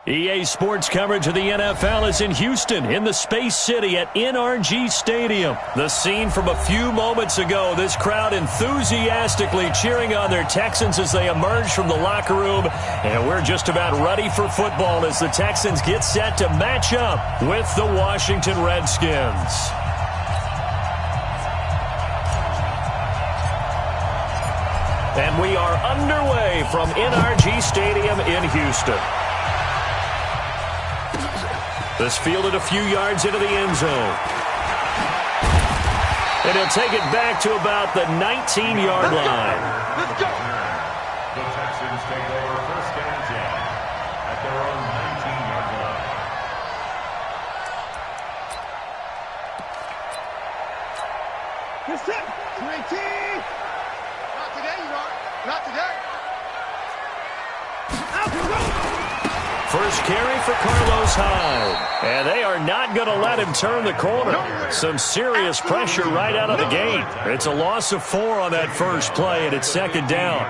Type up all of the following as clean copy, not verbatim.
EA Sports coverage of the NFL is in Houston, in the Space City at NRG Stadium. The scene from a few moments ago, this crowd enthusiastically cheering on their Texans as they emerge from the locker room. And we're just about ready for football as the Texans get set to match up with the Washington Redskins. And we are underway from NRG Stadium in Houston. This fielded a few yards into the end zone. And he'll take it back to about the 19-yard line. Let's go. The Texans take over first and 10 at their own 19-yard line. Good set. 20. Not today, you are. Not today. First carry for Carlos Hyde. And they are not going to let him turn the corner. Some serious pressure right out of the gate. It's a loss of 4 on that first play, and it's second down.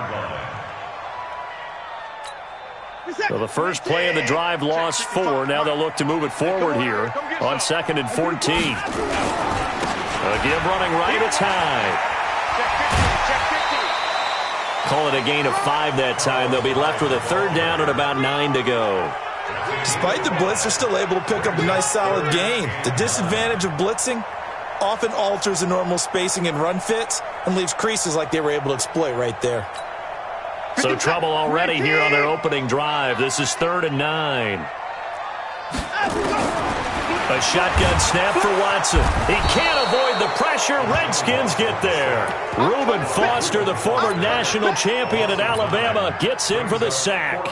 So the first play of the drive lost 4. Now they'll look to move it forward here on 2nd and 14. Again, running right, it's Hyde. Call it a gain of 5 that time. They'll be left with a third down and about 9 to go. Despite the blitz, they're still able to pick up a nice solid gain. The disadvantage of blitzing often alters the normal spacing and run fits and leaves creases like they were able to exploit right there. So trouble already here on their opening drive. This is 3rd and 9. A shotgun snap for Watson. He can't avoid the pressure. Redskins get there. Reuben Foster, the former national champion at Alabama, gets in for the sack.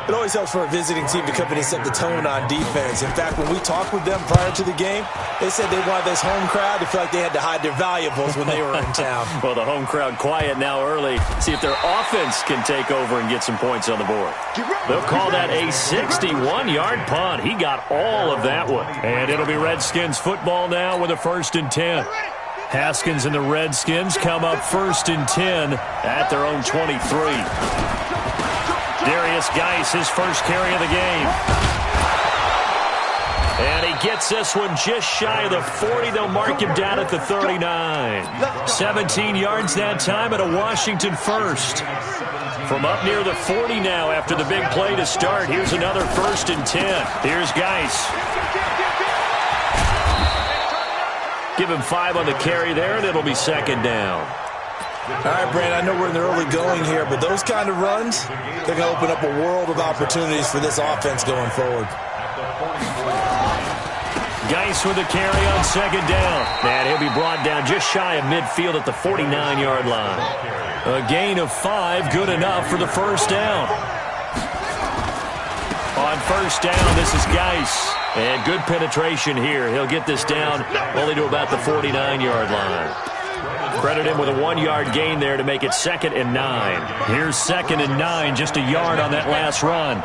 It always helps for a visiting team to come in and set the tone on defense. In fact, when we talked with them prior to the game, they said they wanted this home crowd to feel like they had to hide their valuables when they were in town. Well, the home crowd quiet now early. See if their offense can take over and get some points on the board. They'll call that a 61-yard punt. He got all of that one. And it'll be Redskins football now with a 1st and 10. Haskins and the Redskins come up 1st and 10 at their own 23. Darius Geis, his first carry of the game. And he gets this one just shy of the 40. They'll mark him down at the 39. 17 yards that time and a Washington first. From up near the 40 now after the big play to start. Here's another 1st and 10. Here's Geis. Give him 5 on the carry there, and it'll be 2nd down. All right, Brand, I know we're in the early going here, but those kind of runs, they're going to open up a world of opportunities for this offense going forward. Geis with a carry on 2nd down. And he'll be brought down just shy of midfield at the 49-yard line. A gain of 5, good enough for the first down. On first down, this is Geis. And good penetration here. He'll get this down only to about the 49-yard line. Credit him with a 1-yard gain there to make it 2nd and 9. Here's 2nd and 9, just a yard on that last run.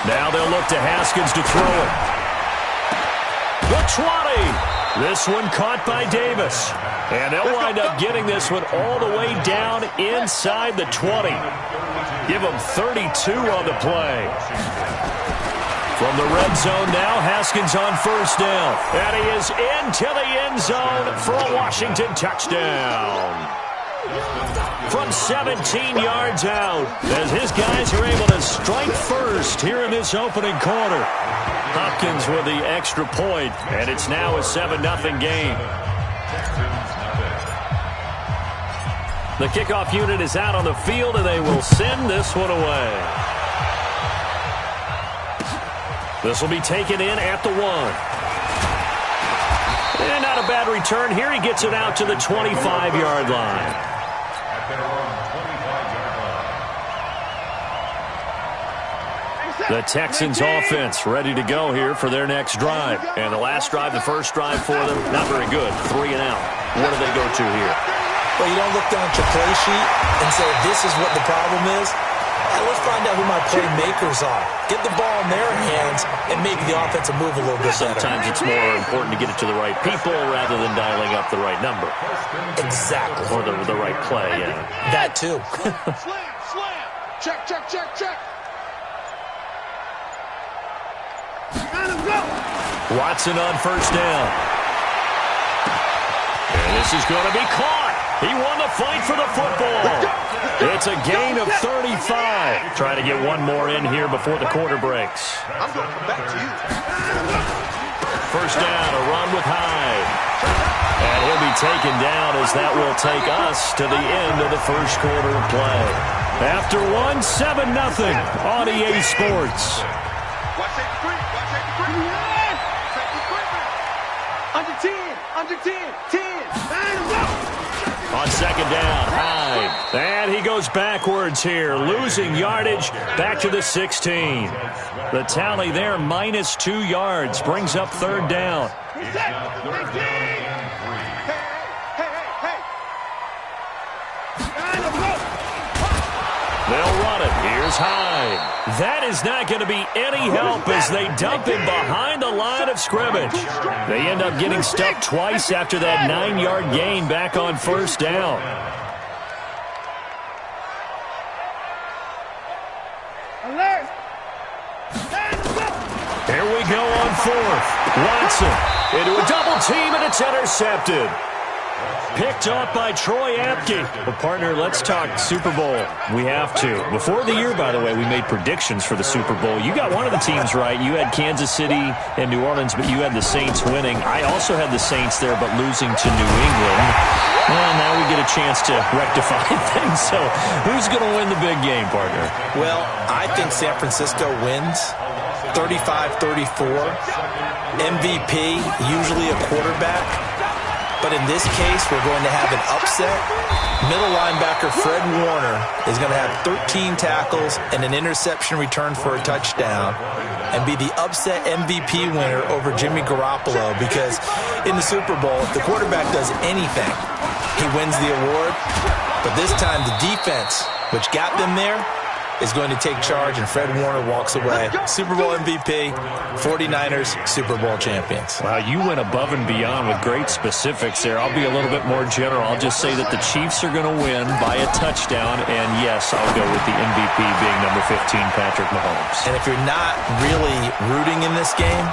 Now they'll look to Haskins to throw it. The 20. This one caught by Davis. And they'll wind up getting this one all the way down inside the 20. Give them 32 on the play. From the red zone now, Haskins on first down. And he is into the end zone for a Washington touchdown. From 17 yards out, as his guys are able to strike first here in this opening quarter. Hopkins with the extra point, and it's now a 7-0 game. The kickoff unit is out on the field, and they will send this one away. This will be taken in at the 1. And not a bad return here. He gets it out to the 25-yard line. The Texans offense ready to go here for their next drive. And the last drive, the first drive for them, not very good. 3 and out. What do they go to here? Well, you don't look down at your play sheet and say, this is what the problem is. Let's find out who my playmakers are. Get the ball in their hands, and maybe the offense will move a little bit better. Sometimes it's more important to get it to the right people rather than dialing up the right number. Exactly. Or the right play, yeah. That too. Slam, slam. Check, check, check, check. Watson on first down. And this is going to be caught. He won the fight for the football. It's a gain of 35. Trying to get one more in here before the quarter breaks. I'm going to come back to you. First down, a run with Hyde. And he'll be taken down as that will take us to the end of the first quarter of play. After one, 7-0 on EA Sports. Watch safety three. Watch safety three. Safety three. Under 10. Under 10. 10. On second down, Hyde. And he goes backwards here, losing yardage back to the 16. The tally there, -2 yards, brings up third down. They'll run it. Here's Hyde. That is not going to be any help as they dump him behind the line of scrimmage. They end up getting stuck twice after that 9-yard gain back on first down. Here we go on fourth. Watson into a double team, and it's intercepted. Picked off by Troy Apke. Well, partner, let's talk Super Bowl. We have to. Before the year, by the way, we made predictions for the Super Bowl. You got one of the teams right. You had Kansas City and New Orleans, but you had the Saints winning. I also had the Saints there, but losing to New England. Well, now we get a chance to rectify things. So who's going to win the big game, partner? Well, I think San Francisco wins 35-34. MVP, usually a quarterback. But in this case, we're going to have an upset. Middle linebacker Fred Warner is going to have 13 tackles and an interception return for a touchdown and be the upset MVP winner over Jimmy Garoppolo, because in the Super Bowl, if the quarterback does anything, he wins the award. But this time, the defense, which got them there, is going to take charge, and Fred Warner walks away. Super Bowl MVP, 49ers, Super Bowl champions. Wow, you went above and beyond with great specifics there. I'll be a little bit more general. I'll just say that the Chiefs are going to win by a touchdown, and yes, I'll go with the MVP being number 15, Patrick Mahomes. And if you're not really rooting in this game,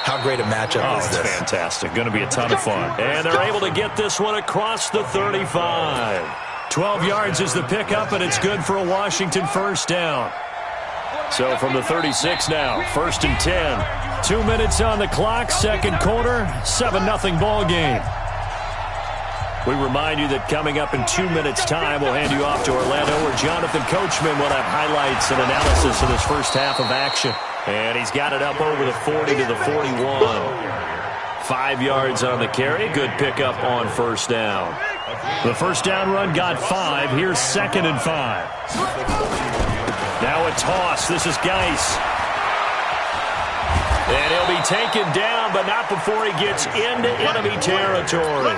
how great a matchup is this? It's fantastic. Going to be a ton of fun. And they're able to get this one across the 35. 12 yards is the pickup, and it's good for a Washington first down. So from the 36 now, first and 10. 2 minutes on the clock, second quarter, 7-0 ball game. We remind you that coming up in 2 minutes' time, we'll hand you off to Orlando, where Jonathan Coachman will have highlights and analysis of this first half of action. And he's got it up over the 40 to the 41. 5 yards on the carry. Good pickup on first down. The first down run got 5. Here's second and 5. Now a toss. This is Geis. And he'll be taken down, but not before he gets into enemy territory.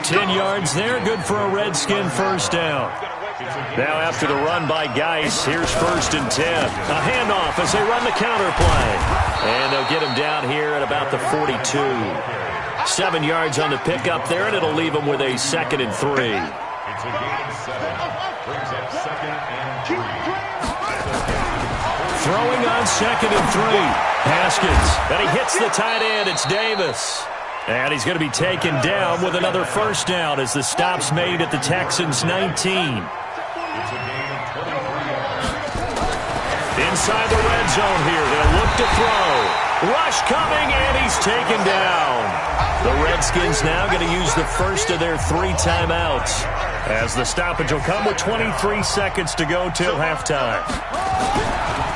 10 yards there. Good for a Redskin first down. Now after the run by Geis, here's first and 10. A handoff as they run the counter play. And they'll get him down here at about the 42. 7 yards on the pickup there, and it'll leave him with a second and 3. It's a gain of 7. Brings up second and 3. Throwing on second and 3. Haskins. And he hits the tight end. It's Davis. And he's going to be taken down with another first down as the stop's made at the Texans' 19. It's a gain of 23 yards. Inside the red zone here. They'll look to throw. Rush coming, and he's taken down. The Redskins now going to use the first of their 3 timeouts, as the stoppage will come with 23 seconds to go till halftime.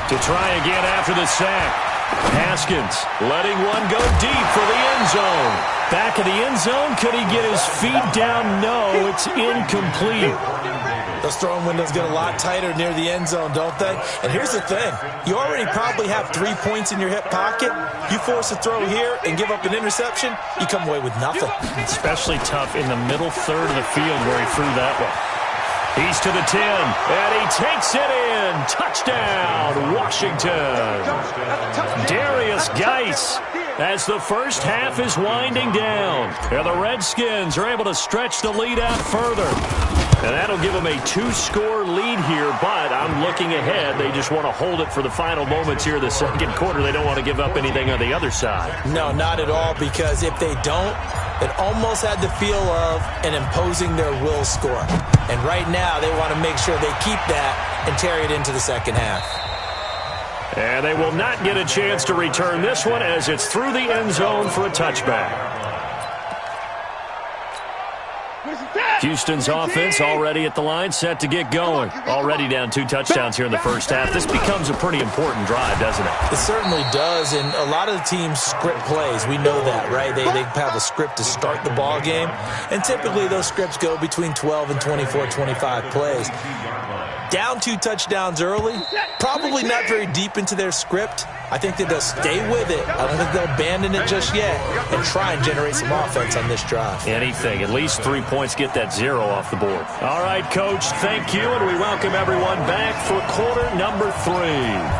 To try again after the sack. Haskins letting one go deep for the end zone. Back of the end zone. Could he get his feet down? No, it's incomplete. Those throwing windows get a lot tighter near the end zone, don't they? And here's the thing. You already probably have 3 points in your hip pocket. You force a throw here and give up an interception, you come away with nothing. Especially tough in the middle third of the field where he threw that one. He's to the 10, and he takes it in. Touchdown, Washington. Darius Geis, as the first half is winding down. And the Redskins are able to stretch the lead out further. And that'll give them a 2-score lead here, but I'm looking ahead. They just want to hold it for the final moments here of the second quarter. They don't want to give up anything on the other side. No, not at all, because if they don't, it almost had the feel of an imposing their will score. And right now, they want to make sure they keep that and carry it into the second half. And they will not get a chance to return this one as it's through the end zone for a touchback. Houston's offense already at the line, set to get going. Already down 2 touchdowns here in the first half. This becomes a pretty important drive, doesn't it? It certainly does, and a lot of the teams script plays. We know that, right? They have a script to start the ball game, and typically those scripts go between 12 and 24, 25 plays. Down 2 touchdowns early, probably not very deep into their script. I think that they'll stay with it. I don't think they'll abandon it just yet and try and generate some offense on this drive. Anything. At least 3 points, get that 0 off the board. All right, Coach, thank you, and we welcome everyone back for quarter number 3.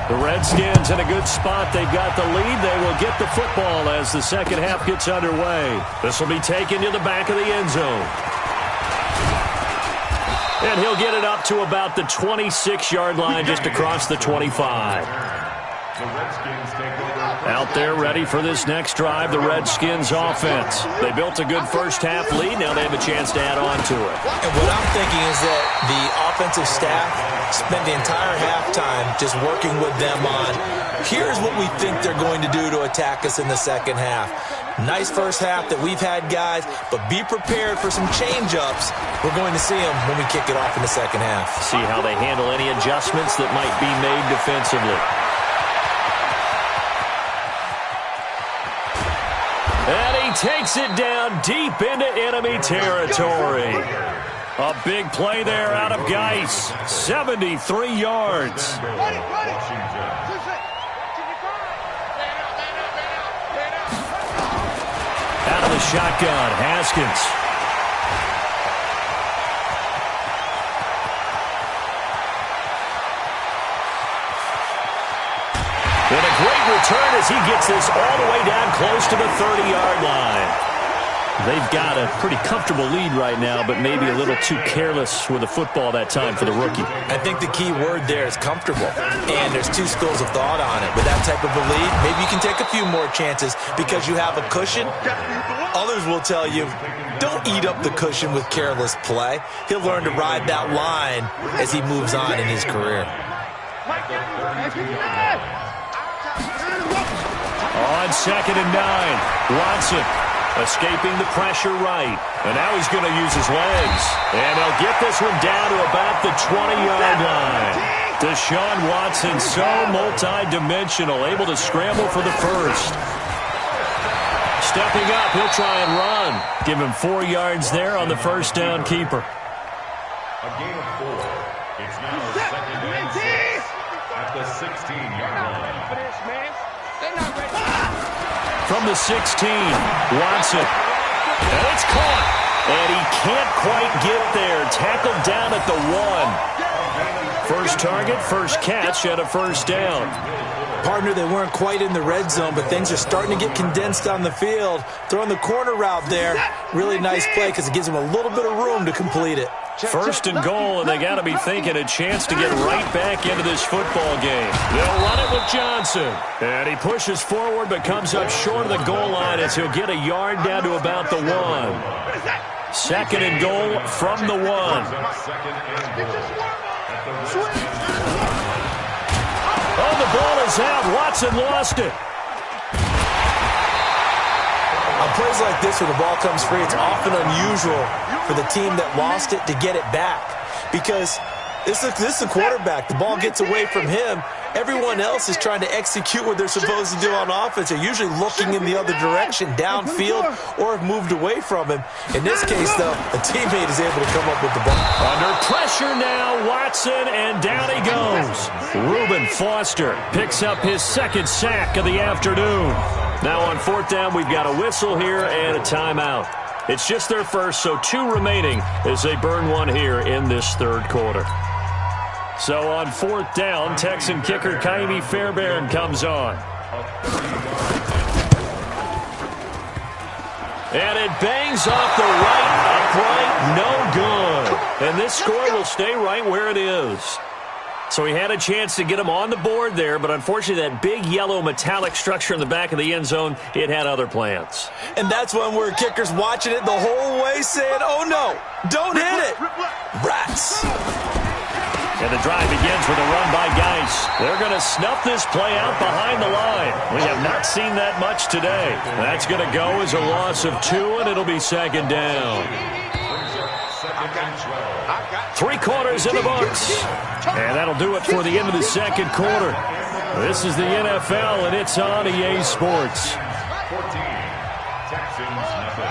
The Redskins in a good spot. They've got the lead. They will get the football as the second half gets underway. This will be taken to the back of the end zone. And he'll get it up to about the 26-yard line, just across the 25. Out there ready for this next drive, the Redskins offense. They built a good first-half lead. Now they have a chance to add on to it. And what I'm thinking is that the offensive staff spent the entire halftime just working with them on, here's what we think they're going to do to attack us in the second half. Nice first half that we've had, guys, but be prepared for some change-ups. We're going to see them when we kick it off in the second half. See how they handle any adjustments that might be made defensively. And he takes it down deep into enemy territory. A big play there out of Geis. 73 yards. Out of the shotgun, Haskins. And a great return as he gets this all the way down close to the 30-yard line. They've got a pretty comfortable lead right now, but maybe a little too careless with the football that time for the rookie. I think the key word there is comfortable, and there's 2 schools of thought on it. With that type of a lead, maybe you can take a few more chances because you have a cushion. Others will tell you, don't eat up the cushion with careless play. He'll learn to ride that line as he moves on in his career. On 2nd and 9, Watson escaping the pressure right. And now he's going to use his legs. And they'll get this one down to about the 20-yard line. Deshaun Watson, so multi-dimensional, able to scramble for the first. Stepping up, he'll try and run. Give him 4 yards there on the first down keeper. A gain of 4. It's now 2nd and 6 at the 16-yard line. From the 16, Watson. And it's caught. And he can't quite get there. Tackled down at the 1. First target, first catch, and a first down. Partner, they weren't quite in the red zone, but things are starting to get condensed on the field. Throwing the corner route there. Really nice play because it gives them a little bit of room to complete it. First and goal, and they got to be thinking a chance to get right back into this football game. They'll run it with Johnson. And he pushes forward but comes up short of the goal line as he'll get a yard down to about the 1. 2nd and goal from the 1. Oh, the ball is out. Watson lost it. On plays like this, when the ball comes free, it's often unusual for the team that lost it to get it back. Because this is a quarterback. The ball gets away from him. Everyone else is trying to execute what they're supposed to do on offense. They're usually looking in the other direction, downfield, or have moved away from him. In this case, though, a teammate is able to come up with the ball. Under pressure now, Watson, and down he goes. Reuben Foster picks up his 2nd sack of the afternoon. Now on 4th down, we've got a whistle here and a timeout. It's just their first, so 2 remaining as they burn 1 here in this 3rd quarter. So on 4th down, Texan kicker Kaimi Fairbairn comes on. And it bangs off the right upright, no good. And this score will stay right where it is. So he had a chance to get him on the board there, but unfortunately that big yellow metallic structure in the back of the end zone, it had other plans. And that's when we're kickers watching it the whole way saying, oh no, don't hit it. Rats. And the drive begins with a run by Geis. They're going to snuff this play out behind the line. We have not seen that much today. That's going to go as a loss of 2, and it'll be second down. 3 quarters in the books. And that'll do it for the end of the second quarter. This is the NFL, and it's on EA Sports. 14, Texans nothing.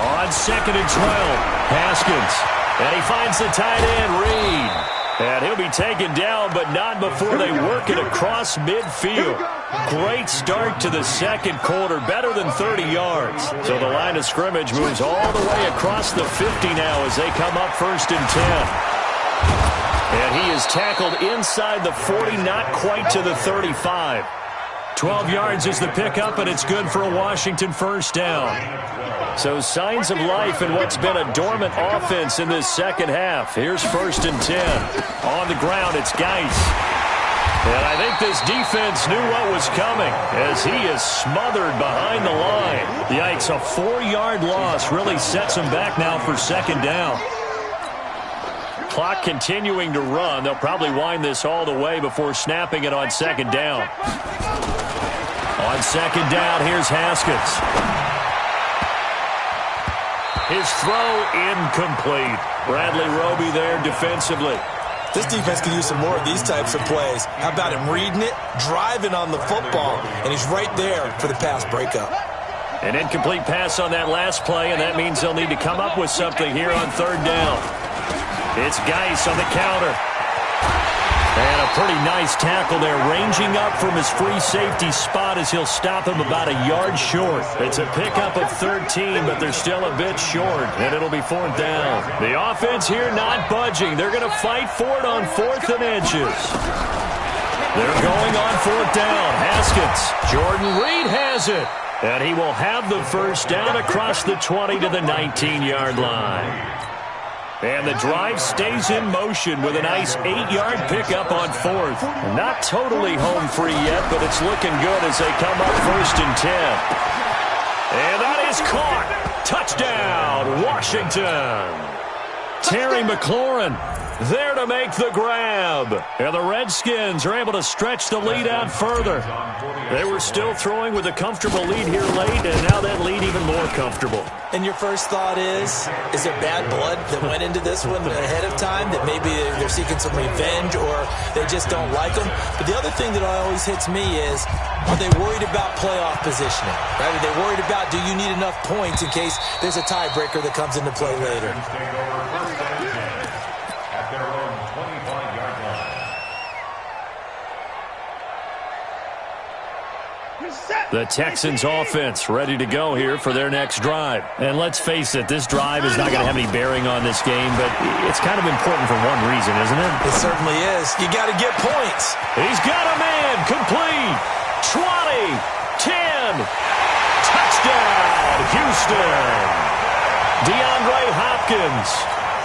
On 2nd and 12, Haskins. And he finds the tight end, Reed. And he'll be taken down, but not before they work it across midfield. Great start to the second quarter, better than 30 yards. So the line of scrimmage moves all the way across the 50 now as they come up 1st and 10. And he is tackled inside the 40, not quite to the 35. 12 yards is the pickup, and it's good for a Washington first down. So signs of life in what's been a dormant offense in this second half. Here's 1st and 10. On the ground, it's Geis. And I think this defense knew what was coming as he is smothered behind the line. Yikes, a 4-yard loss really sets him back now for 2nd down. Clock continuing to run. They'll probably wind this all the way before snapping it on 2nd down. On 2nd down, here's Haskins. His throw incomplete. Bradley Roby there defensively. This defense can use some more of these types of plays. How about him reading it, driving on the football, and he's right there for the pass breakup. An incomplete pass on that last play, and that means they'll need to come up with something here on 3rd down. It's Geis on the counter. And a pretty nice tackle there, ranging up from his free safety spot as he'll stop him about a yard short. It's a pickup of 13, but they're still a bit short, and it'll be 4th down. The offense here not budging. They're going to fight for it on 4th and inches. They're going on 4th down. Haskins. Jordan Reed has it. And he will have the first down across the 20 to the 19-yard line. And the drive stays in motion with a nice 8-yard pickup on 4th. Not totally home free yet, but it's looking good as they come up 1st and 10. And that is caught. Touchdown, Washington. Terry McLaurin there to make the grab. And the Redskins are able to stretch the lead out further. They were still throwing with a comfortable lead here late, and now that lead even more comfortable. And your first thought is there bad blood that went into this one ahead of time, that maybe they're seeking some revenge or they just don't like them? But the other thing that always hits me is, are they worried about playoff positioning? Right? Are they worried about, do you need enough points in case there's a tiebreaker that comes into play later? At their own 25-yard line. The Texans offense ready to go here for their next drive. And let's face it, this drive is not going to have any bearing on this game, but it's kind of important for one reason, isn't it? It certainly is. You got to get points. He's got a man complete. 20, 10, touchdown, Houston. DeAndre Hopkins,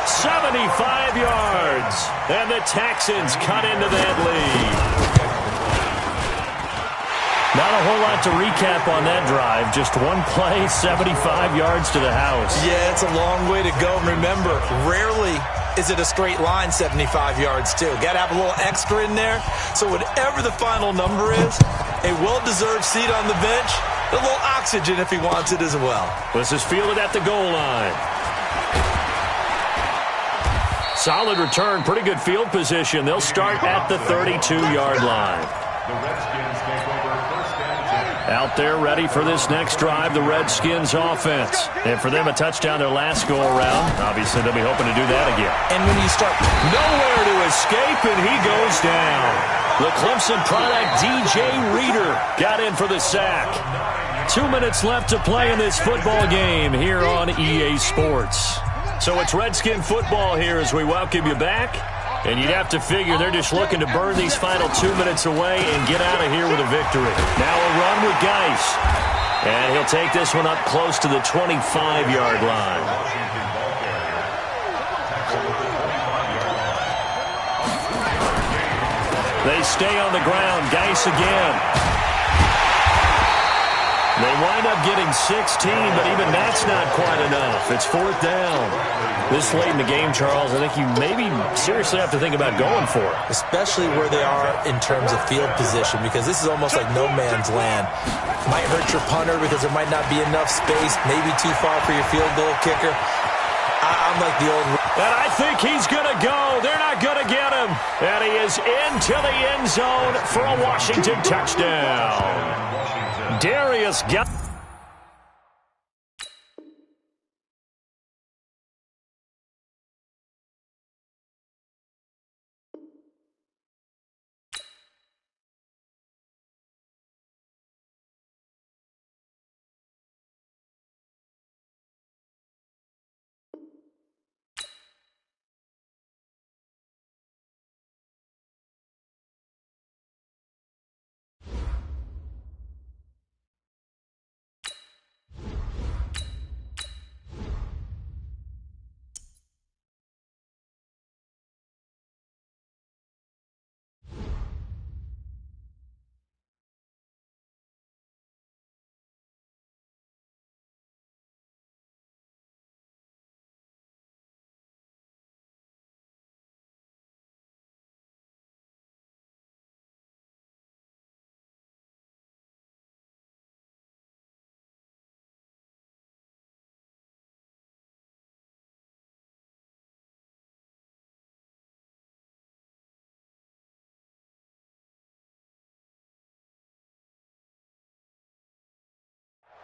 75 yards, and the Texans cut into that lead. Not a whole lot to recap on that drive. Just one play, 75 yards to the house. Yeah, it's a long way to go. Remember, rarely is it a straight line 75 yards, too. Got to have a little extra in there. So whatever the final number is, a well-deserved seat on the bench, a little oxygen if he wants it as well. This is fielded at the goal line. Solid return, pretty good field position. They'll start at the 32-yard line. The Redskins take over 1st and 10. Out there ready for this next drive, the Redskins offense. And for them, a touchdown their last go-around. Obviously, they'll be hoping to do that again. And when you start nowhere to escape, and he goes down. The Clemson product, DJ Reader, got in for the sack. 2 minutes left to play in this football game here on EA Sports. So it's Redskin football here as we welcome you back. And you'd have to figure they're just looking to burn these final 2 minutes away and get out of here with a victory. Now a run with Geis. And he'll take this one up close to the 25-yard line. They stay on the ground. Geis again. They wind up getting 16, but even that's not quite enough. It's 4th down. This late in the game, Charles, I think you maybe seriously have to think about going for it. Especially where they are in terms of field position, because this is almost like no man's land. Might hurt your punter because there might not be enough space, maybe too far for your field goal kicker. I'm like the old... And I think he's going to go. They're not going to get him. And he is into the end zone for a Washington touchdown. Darius got...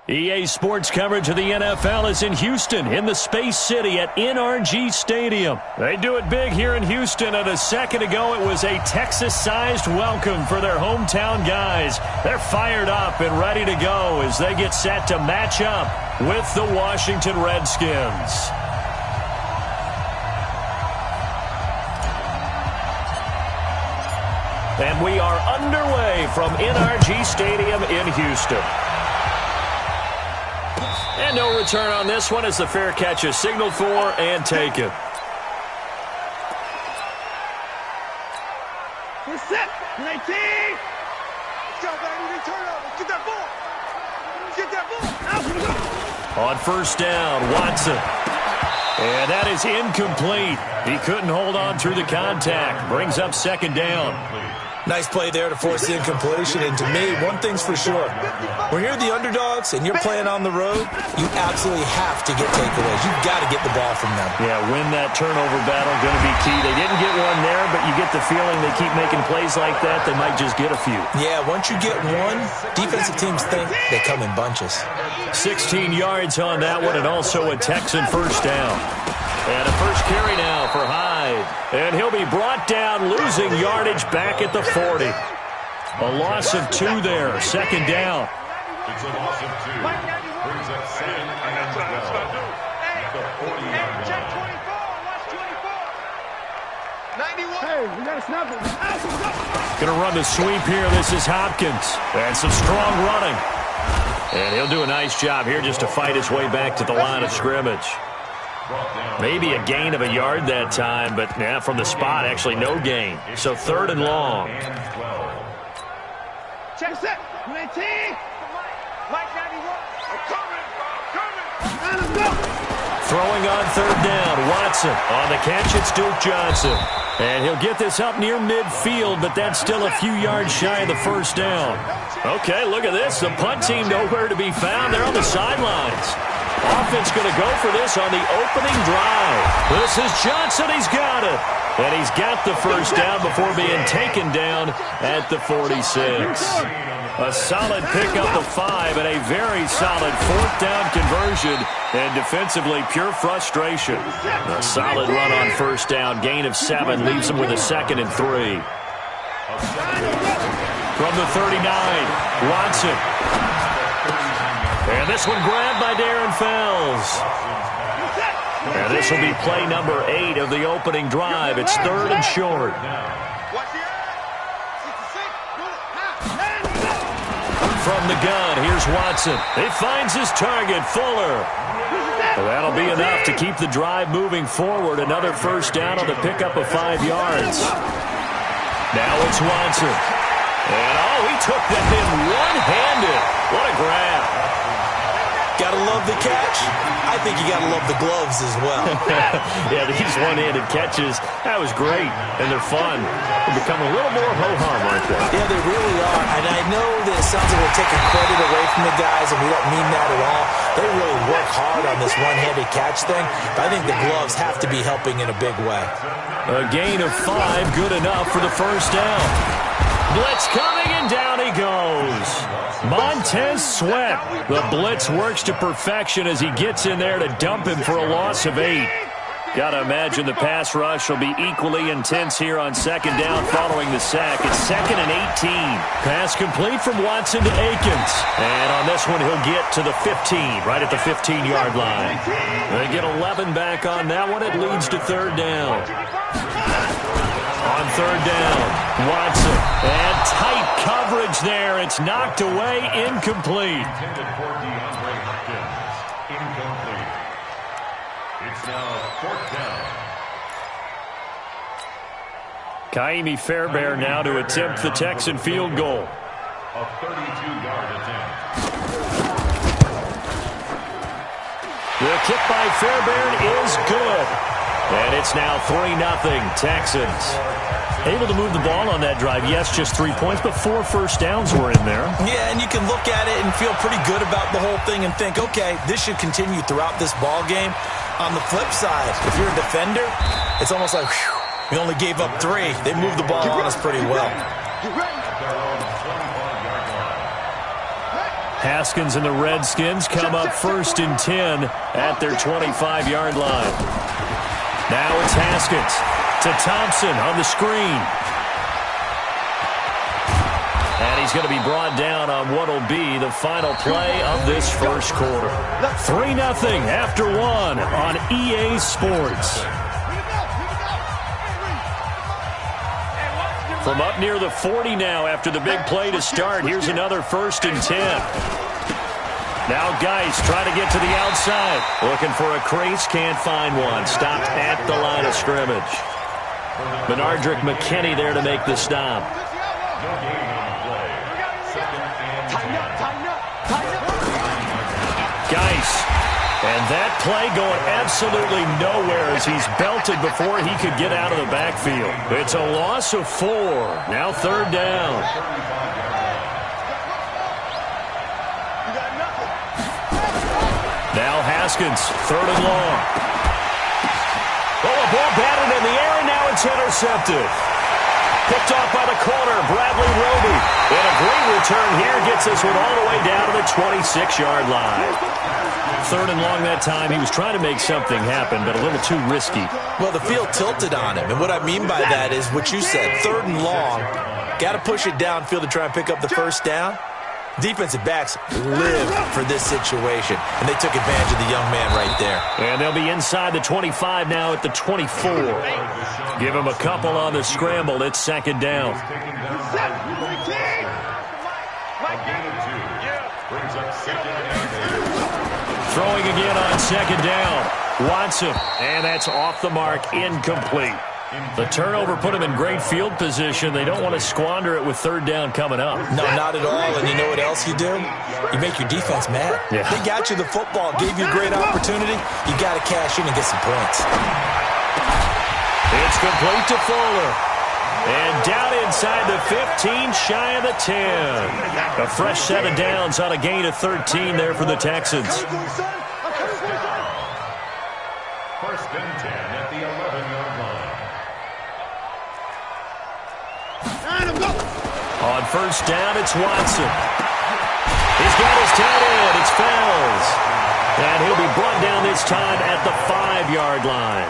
EA Sports coverage of the NFL is in Houston, in the Space City at NRG Stadium. They do it big here in Houston, and a second ago it was a Texas-sized welcome for their hometown guys. They're fired up and ready to go as they get set to match up with the Washington Redskins. And we are underway from NRG Stadium in Houston. And no return on this one as the fair catch is signaled for and taken. We're set. 19. Let's go, baby. Turn over. Get that ball. Get that ball. On first down, Watson. And that is incomplete. He couldn't hold on through the contact. Brings up second down. Nice play there to force the incompletion. And to me, one thing's for sure. When you're the underdogs and you're playing on the road, you absolutely have to get takeaways. You've got to get the ball from them. Yeah, win that turnover battle, going to be key. They didn't get one there, but you get the feeling they keep making plays like that, they might just get a few. Yeah, once you get one, defensive teams think they come in bunches. 16 yards on that one, and also a Texan first down. And a first carry now for Hyde. And he'll be brought down, losing yardage back at the 40. A loss of 2 there, second down. It's a loss of 2. Brings up 7 and 12. At the 40-yard line. Check 24. Watch 24. 91. Hey, we got to snap it. Going to run the sweep here. This is Hopkins. And some strong running. And he'll do a nice job here just to fight his way back to the line of scrimmage. Maybe a gain of a yard that time, but yeah, from the spot, actually no gain. So third and long. Check set. 19. Mike 91. Coming. Throwing on third down, Watson. On the catch, it's Duke Johnson. And he'll get this up near midfield, but that's still a few yards shy of the first down. Okay, look at this. The punt team nowhere to be found. They're on the sidelines. Offense going to go for this on the opening drive. This is Johnson. He's got it. And he's got the first down before being taken down at the 46. A solid pickup of 5 and a very solid fourth down conversion. And defensively, pure frustration. A solid run on first down. Gain of 7 leaves him with a 2nd and 3. From the 39, Watson. And this one grabbed by Darren Fells. And this will be play number 8 of the opening drive. It's third and short. from the gun. Here's Watson. He finds his target, Fuller. Well, that'll be enough to keep the drive moving forward. Another first down on the pickup of 5 yards. Now it's Watson. And, he took that in one-handed. What a grab. Gotta love the catch. I think you gotta love the gloves as well. Yeah, these one-handed catches, that was great, and they're fun. They become a little more ho-hum, aren't they? Yeah, they really are. And I know that it sounds like we're taking credit away from the guys, and we don't mean that at all. They really work hard on this one-handed catch thing, but I think the gloves have to be helping in a big way. A gain of 5, good enough for the first down. Blitz coming, and down he goes. Montez Sweat. The blitz works to perfection as he gets in there to dump him for a loss of 8. Got to imagine the pass rush will be equally intense here on second down following the sack. It's 2nd and 18. Pass complete from Watson to Akins. And on this one, he'll get to the 15, right at the 15-yard line. They get 11 back on that one. It leads to third down. On third down, Watson. And tight coverage there. It's knocked away, incomplete. Intended for DeAndre Hopkins. Incomplete. It's now 4th down. Kaimi Fairbairn now to attempt the Texan field goal. A 32-yard attempt. The kick by Fairbairn is good. And it's now 3-0 Texans. Able to move the ball on that drive. Yes, just 3 points, but 4 first downs were in there. Yeah, and you can look at it and feel pretty good about the whole thing and think, okay, this should continue throughout this ball game. On the flip side, if you're a defender, it's almost like, whew, we only gave up 3. They moved the ball on us pretty well. Haskins and the Redskins come up 1st and 10 at their 25-yard line. Now it's Haskins to Thompson on the screen. And he's going to be brought down on what will be the final play of this first quarter. 3-0 after 1 on EA Sports. From up near the 40 now after the big play to start. Here's another 1st and 10. Now Geis trying to get to the outside. Looking for a crease, can't find one. Stopped at the line of scrimmage. Benardrick McKinney there to make the stop. No gain on the play. 2nd and 10. Geis. And that play going absolutely nowhere as he's belted before he could get out of the backfield. It's a loss of 4. Now third down. Now Haskins, 3rd and long. Oh, a ball batted in the air, and now it's intercepted. Picked off by the corner, Bradley Roby. And a great return here gets this one all the way down to the 26-yard line. 3rd and long that time. He was trying to make something happen, but a little too risky. Well, the field tilted on him, and what I mean by that is what you said, 3rd and long. Got to push it downfield to try and pick up the first down. Defensive backs live for this situation, and they took advantage of the young man right there. And they'll be inside the 25 now at the 24. Give him a couple on the scramble. It's 2nd down. Throwing again on 2nd down. Watson, and that's off the mark, incomplete. The turnover put him in great field position. They don't want to squander it with 3rd down coming up. No, not at all. And you know what else you do? You make your defense mad. Yeah. They got you the football, gave you a great opportunity. You got to cash in and get some points. It's complete to Fuller. And down inside the 15, shy of the 10. A fresh set of downs on a gain of 13 there for the Texans. 1st and 10 at the 11-yard line. On 1st down, it's Watson. He's got his tight end. It's Fells. And he'll be brought down this time at the 5-yard line.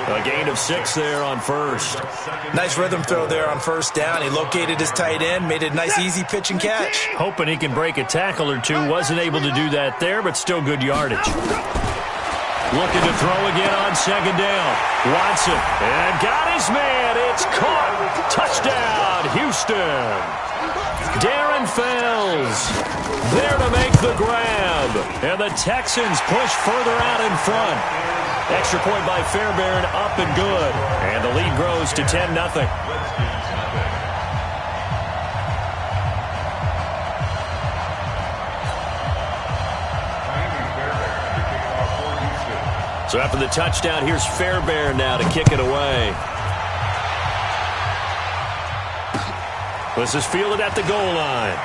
A gain of 6 there on 1st. Nice rhythm throw there on 1st down. He located his tight end, made a nice easy pitch and catch. Hoping he can break a tackle or two. Wasn't able to do that there, but still good yardage. Looking to throw again on 2nd down. Watson. And got his man. It's caught. Touchdown, Houston. Darren and fails. There to make the grab. And the Texans push further out in front. Extra point by Fairbairn, up and good. And the lead grows to 10-0. So after the touchdown, here's Fairbairn now to kick it away. This is fielded at the goal line.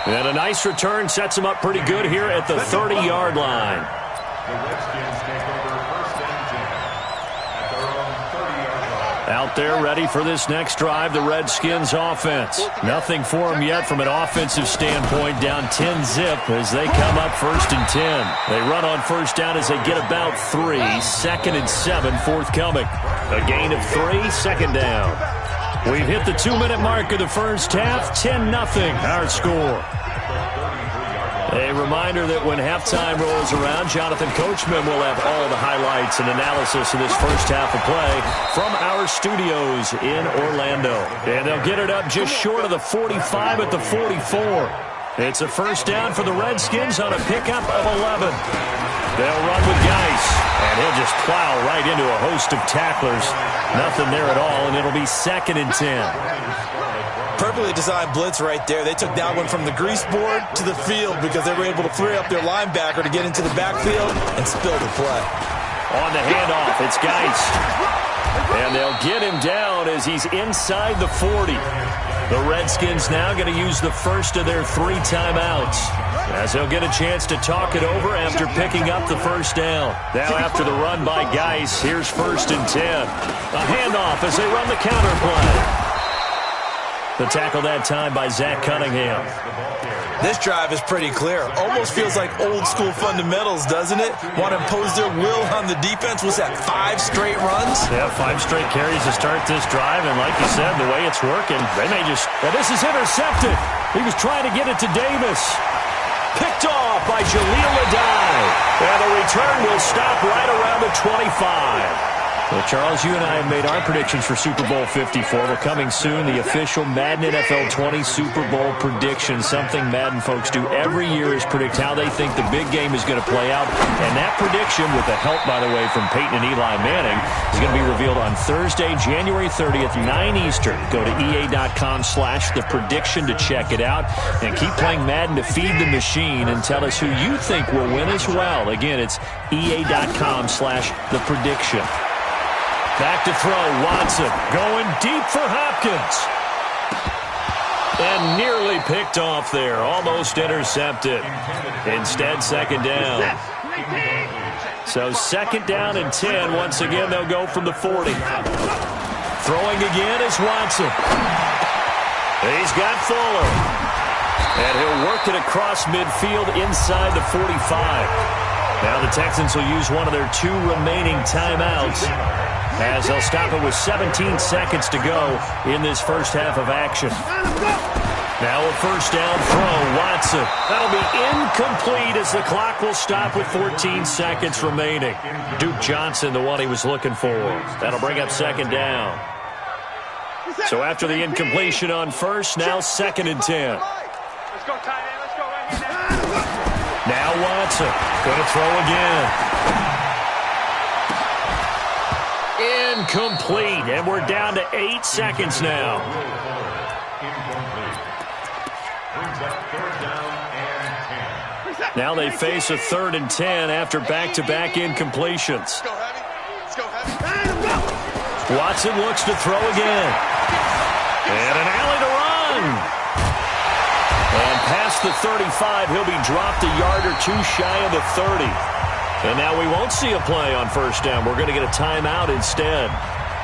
And a nice return sets him up pretty good here at the 30-yard line. The Redskins take over first and 10 at their own 30-yard line. Out there ready for this next drive, the Redskins offense. Nothing for them yet from an offensive standpoint, down 10-zip as they come up first and 10. They run on first down as they get about 3. 2nd and 7 forthcoming. A gain of 3, second down. We've hit the 2-minute mark of the first half, 10-0 our score. A reminder that when halftime rolls around, Jonathan Coachman will have all the highlights and analysis of this first half of play from our studios in Orlando. And they'll get it up just short of the 45 at the 44. It's a first down for the Redskins on a pickup of 11. They'll run with Geis, and he'll just plow right into a host of tacklers. Nothing there at all, and it'll be 2nd and 10. Perfectly designed blitz right there. They took that one from the grease board to the field because they were able to free up their linebacker to get into the backfield and spill the play. On the handoff, it's Geis. And they'll get him down as he's inside the 40. The Redskins now going to use the first of their 3 timeouts, as they'll get a chance to talk it over after picking up the first down. Now after the run by Geis, here's 1st and 10. A handoff as they run the counter play. The tackle that time by Zach Cunningham. This drive is pretty clear. Almost feels like old school fundamentals, doesn't it? Want to impose their will on the defense. Was that 5 straight runs? Yeah, 5 straight carries to start this drive. And like you said, the way it's working, they may just... Now this is intercepted. He was trying to get it to Davis. Picked off by Jaleel Adai. And the return will stop right around the 25. Well, Charles, you and I have made our predictions for Super Bowl 54. We're coming soon, the official Madden NFL 20 Super Bowl prediction. Something Madden folks do every year is predict how they think the big game is going to play out. And that prediction, with the help, by the way, from Peyton and Eli Manning, is going to be revealed on Thursday, January 30th, 9 Eastern. Go to EA.com/theprediction to check it out. And keep playing Madden to feed the machine and tell us who you think will win as well. Again, it's EA.com/theprediction. Back to throw, Watson going deep for Hopkins. And nearly picked off there, almost intercepted. Instead, 2nd down. So 2nd down and 10. Once again, they'll go from the 40. Throwing again is Watson. He's got Fuller. And he'll work it across midfield inside the 45. Now the Texans will use one of their 2 remaining timeouts, as they'll stop it with 17 seconds to go in this first half of action. Now a first down throw, Watson. That'll be incomplete as the clock will stop with 14 seconds remaining. Duke Johnson, the one he was looking for. That'll bring up 2nd down. So after the incompletion on first, now 2nd and 10. Let's go, tight end. Let's go right here now. Now Watson, going to throw again. Incomplete, and we're down to 8 seconds now. Now they face a 3rd and 10 after back-to-back incompletions. Watson looks to throw again. And an alley to run. And past the 35, he'll be dropped a yard or 2 shy of the 30. And now we won't see a play on first down. We're going to get a timeout instead.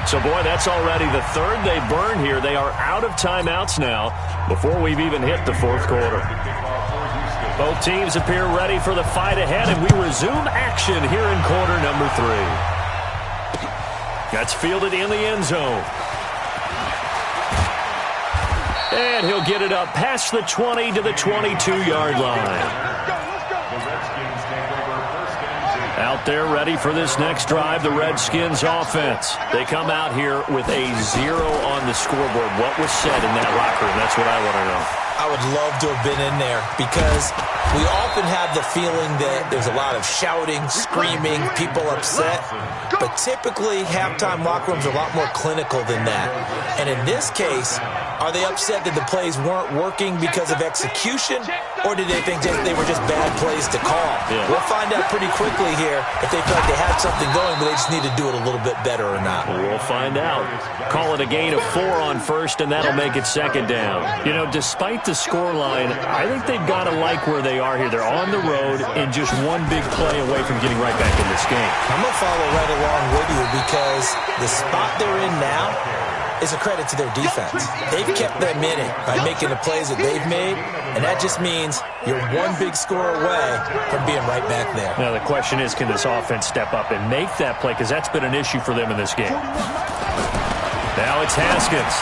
So, boy, that's already the 3rd they burn here. They are out of timeouts now before we've even hit the 4th quarter. Both teams appear ready for the fight ahead, and we resume action here in quarter number 3. That's fielded in the end zone. And he'll get it up past the 20 to the 22-yard line. Out there ready for this next drive, the Redskins offense. They come out here with a 0 on the scoreboard. What was said in that locker room? That's what I want to know. I would love to have been in there because we often have the feeling that there's a lot of shouting, screaming, people upset. But typically, halftime locker rooms are a lot more clinical than that. And in this case, are they upset that the plays weren't working because of execution? Or did they think they were just bad plays to call? Yeah. We'll find out pretty quickly here if they feel like they had something going, but they just need to do it a little bit better or not. We'll find out. Call it a gain of 4 on first, and that'll make it second down. You know, despite the scoreline, I think they've got to like where they are here. They're on the road and just one big play away from getting right back in this game. I'm going to follow right along with you because the spot they're in now is a credit to their defense. They've kept them in it by making the plays that they've made, and that just means you're one big score away from being right back there. Now, the question is, can this offense step up and make that play? Because that's been an issue for them in this game. Now it's Haskins.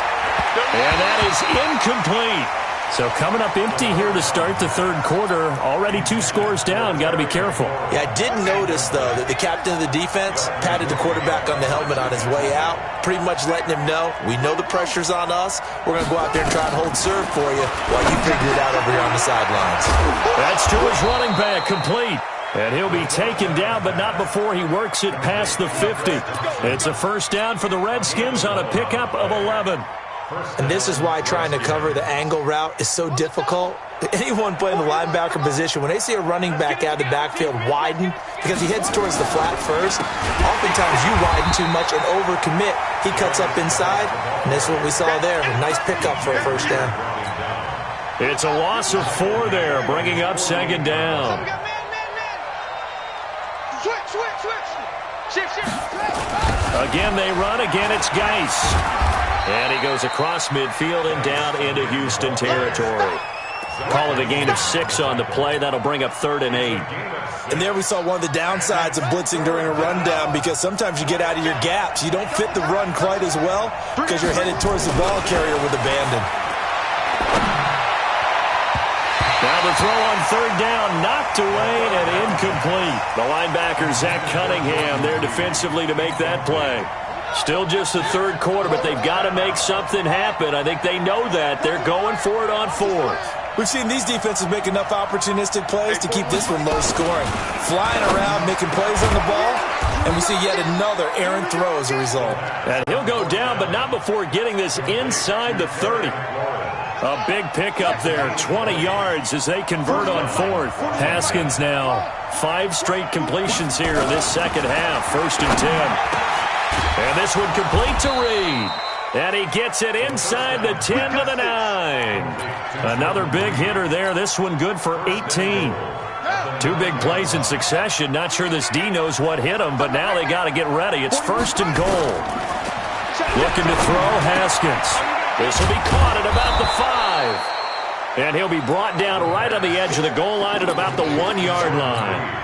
And that is incomplete. So coming up empty here to start the third quarter. Already 2 scores down. Got to be careful. Yeah, I did notice, though, that the captain of the defense patted the quarterback on the helmet on his way out, pretty much letting him know, we know the pressure's on us. We're going to go out there and try and hold serve for you while you figure it out over here on the sidelines. That's to his running back, complete. And he'll be taken down, but not before he works it past the 50. It's a first down for the Redskins on a pickup of 11. And this is why trying to cover the angle route is so difficult. Anyone playing the linebacker position, when they see a running back out of the backfield widen because he heads towards the flat first, oftentimes you widen too much and overcommit. He cuts up inside, and that's what we saw there. A nice pickup for a first down. It's a loss of 4 there, bringing up second down. Again, they run. Again, it's Geis. And he goes across midfield and down into Houston territory. Call it a gain of 6 on the play. That'll bring up 3rd and 8. And there we saw one of the downsides of blitzing during a rundown because sometimes you get out of your gaps. You don't fit the run quite as well because you're headed towards the ball carrier with abandon. Now the throw on 3rd down, knocked away and incomplete. The linebacker, Zach Cunningham, there defensively to make that play. Still just the third quarter, but they've got to make something happen. I think they know that. They're going for it on 4th. We've seen these defenses make enough opportunistic plays to keep this one low scoring. Flying around, making plays on the ball, and we see yet another errant throw as a result. And he'll go down, but not before getting this inside the 30. A big pickup there, 20 yards as they convert on 4th. Haskins now 5 straight completions here in this second half, 1st and 10. And this one complete to Reed. And he gets it inside the 10 to the 9. Another big hitter there. This one good for 18. 2 big plays in succession. Not sure this D knows what hit him, but now they got to get ready. It's 1st and goal. Looking to throw, Haskins. This will be caught at about the 5. And he'll be brought down right on the edge of the goal line at about the 1-yard line.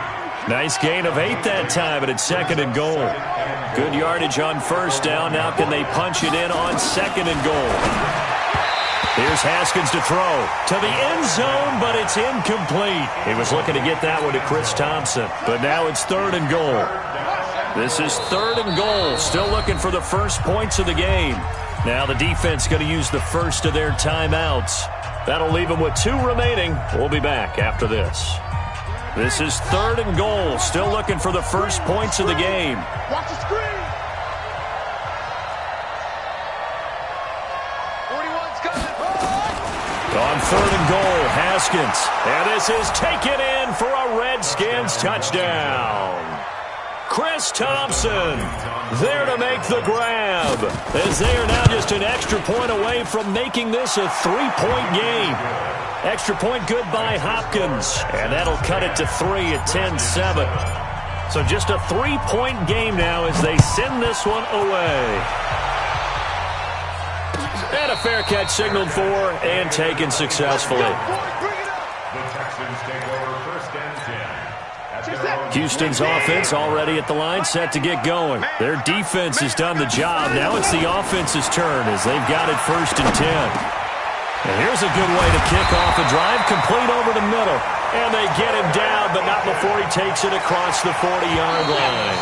Nice gain of 8 that time, and it's 2nd and goal. Good yardage on 1st down. Now can they punch it in on 2nd and goal? Here's Haskins to throw to the end zone, but it's incomplete. He was looking to get that one to Chris Thompson, but now it's 3rd and goal. This is 3rd and goal. Still looking for the first points of the game. Now the defense going to use the first of their timeouts. That'll leave them with 2 remaining. We'll be back after this. This is 3rd and goal. Still looking for the first points of the game. Watch the screen. 41's coming. On 3rd and goal, Haskins. And this is taken in for a Redskins touchdown. Chris Thompson there to make the grab, as they are now just an extra point away from making this a 3-point game. Extra point good by Hopkins, and that'll cut it to 3 at 10-7. So just a 3-point game now as they send this one away. And a fair catch signaled for and taken successfully. The Texans take over 1st and 10. Houston's offense already at the line, set to get going. Their defense has done the job. Now it's the offense's turn as they've got it 1st and 10. And here's a good way to kick off a drive, complete over the middle. And they get him down, but not before he takes it across the 40-yard line.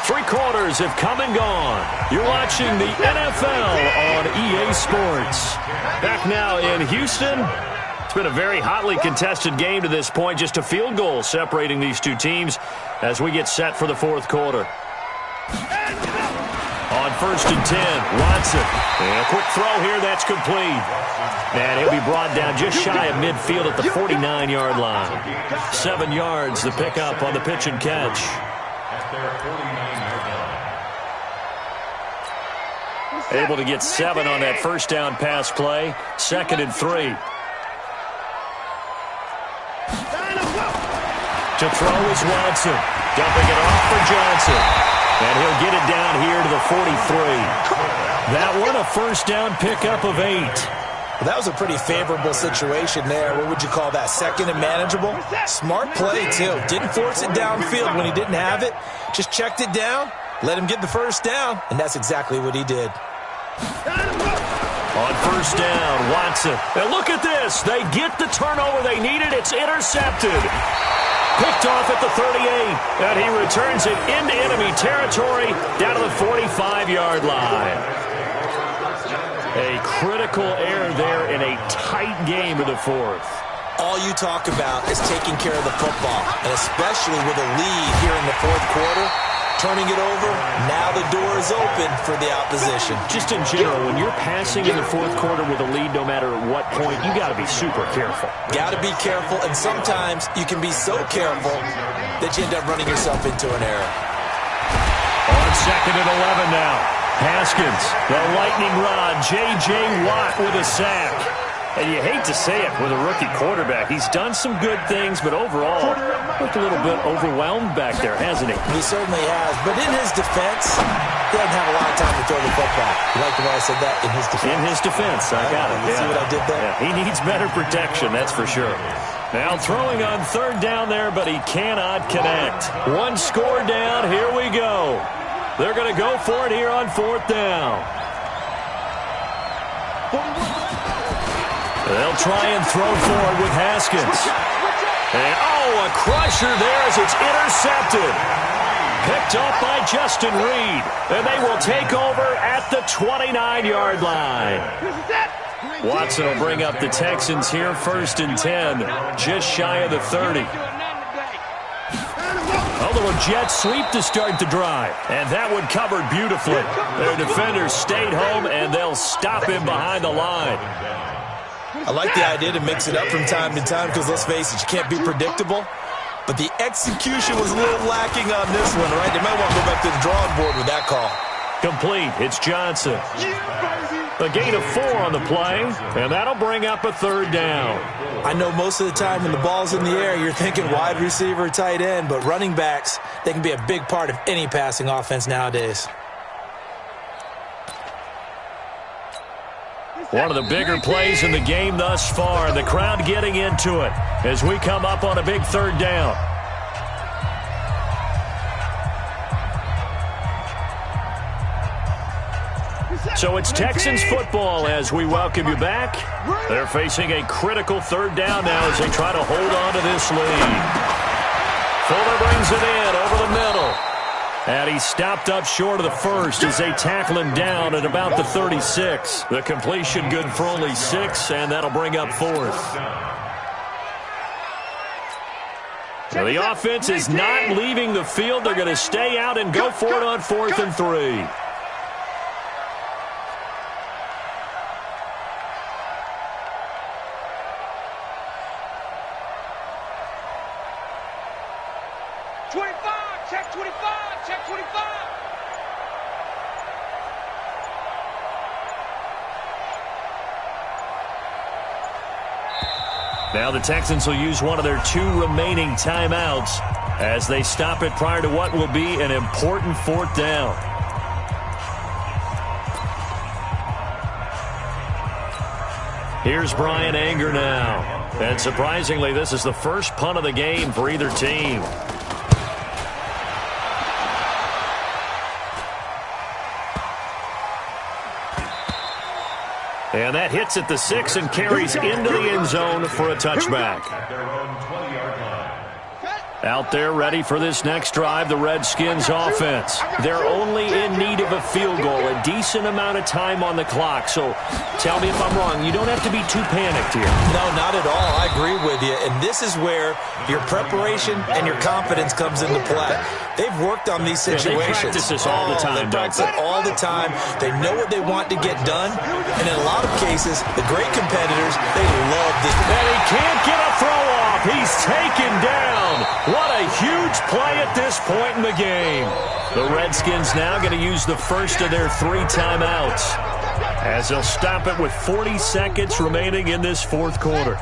3 quarters have come and gone. You're watching the NFL on EA Sports. Back now in Houston. It's been a very hotly contested game to this point. Just a field goal separating these two teams as we get set for the 4th quarter. On 1st and 10, Watson. And a quick throw here, that's complete. And he'll be brought down just shy of midfield at the 49-yard line. 7 yards, the pickup on the pitch and catch. Able to get 7 on that first down pass play. 2nd and 3. To throw is Watson. Dumping it off for Johnson. And he'll get it down here to the 43. That one a first down pickup of 8. Well, that was a pretty favorable situation there. What would you call that? 2nd and manageable? Smart play, too. Didn't force it downfield when he didn't have it. Just checked it down, let him get the first down, and that's exactly what he did. On first down, Watson. And look at this. They get the turnover they needed. It's intercepted. Picked off at the 38. And he returns it into enemy territory down to the 45-yard line. A critical error there in a tight game of the 4th. All you talk about is taking care of the football, and especially with a lead here in the 4th quarter. Turning it over, now the door is open for the opposition. Just in general, when you're passing in the 4th quarter with a lead, no matter at what point, you got to be super careful. Got to be careful, and sometimes you can be so careful that you end up running yourself into an error. On 2nd and 11 now. Haskins, the lightning rod, J.J. Watt with a sack. And you hate to say it with a rookie quarterback. He's done some good things, but overall, looked a little bit overwhelmed back there, hasn't he? He certainly has. But in his defense, he doesn't have a lot of time to throw the football. You like the way I said that? In his defense. In his defense. I got it. You see what I did there? Yeah, he needs better protection, that's for sure. Now throwing on 3rd down there, but he cannot connect. 1 score down. Here we go. They're going to go for it here on 4th down. They'll try and throw forward with Haskins. And, a crusher there as it's intercepted. Picked up by Justin Reed. And they will take over at the 29-yard line. Watson will bring up the Texans here, 1st and 10, just shy of the 30. A little jet sweep to start the drive. And that one covered beautifully. Their defenders stayed home, and they'll stop him behind the line. I like the idea to mix it up from time to time because, let's face it, you can't be predictable. But the execution was a little lacking on this one, right? They might want to go back to the drawing board with that call. Complete. It's Johnson. A gain of 4 on the play, and that'll bring up a 3rd down. I know most of the time when the ball's in the air, you're thinking wide receiver, tight end, but running backs, they can be a big part of any passing offense nowadays. One of the bigger plays in the game thus far, and the crowd getting into it as we come up on a big 3rd down. So it's Texans football as we welcome you back. They're facing a critical 3rd down now as they try to hold on to this lead. Fuller brings it in over the middle. And he stopped up short of the 1st as they tackle him down at about the 36. The completion good for only 6, and that'll bring up 4th. So the offense is not leaving the field. They're going to stay out and go for it on 4th and 3. Check 25, check 25. Now the Texans will use one of their 2 remaining timeouts as they stop it prior to what will be an important 4th down. Here's Brian Anger now. And surprisingly, this is the first punt of the game for either team. And that hits at the 6 and carries into the end zone for a touchback. At their own 20-yard line. Out there ready for this next drive, the Redskins offense. They're only in need of a field goal, a decent amount of time on the clock. So tell me if I'm wrong. You don't have to be too panicked here. No, not at all. I agree with you. And this is where your preparation and your confidence comes into play. They've worked on these situations. They practice this all the time, They practice it all the time. They know what they want to get done. And in a lot of cases, the great competitors, they love this. And he can't get a throw off. He's taken down. What a huge play at this point in the game. The Redskins now going to use the first of their 3 timeouts as they'll stop it with 40 seconds remaining in this fourth quarter.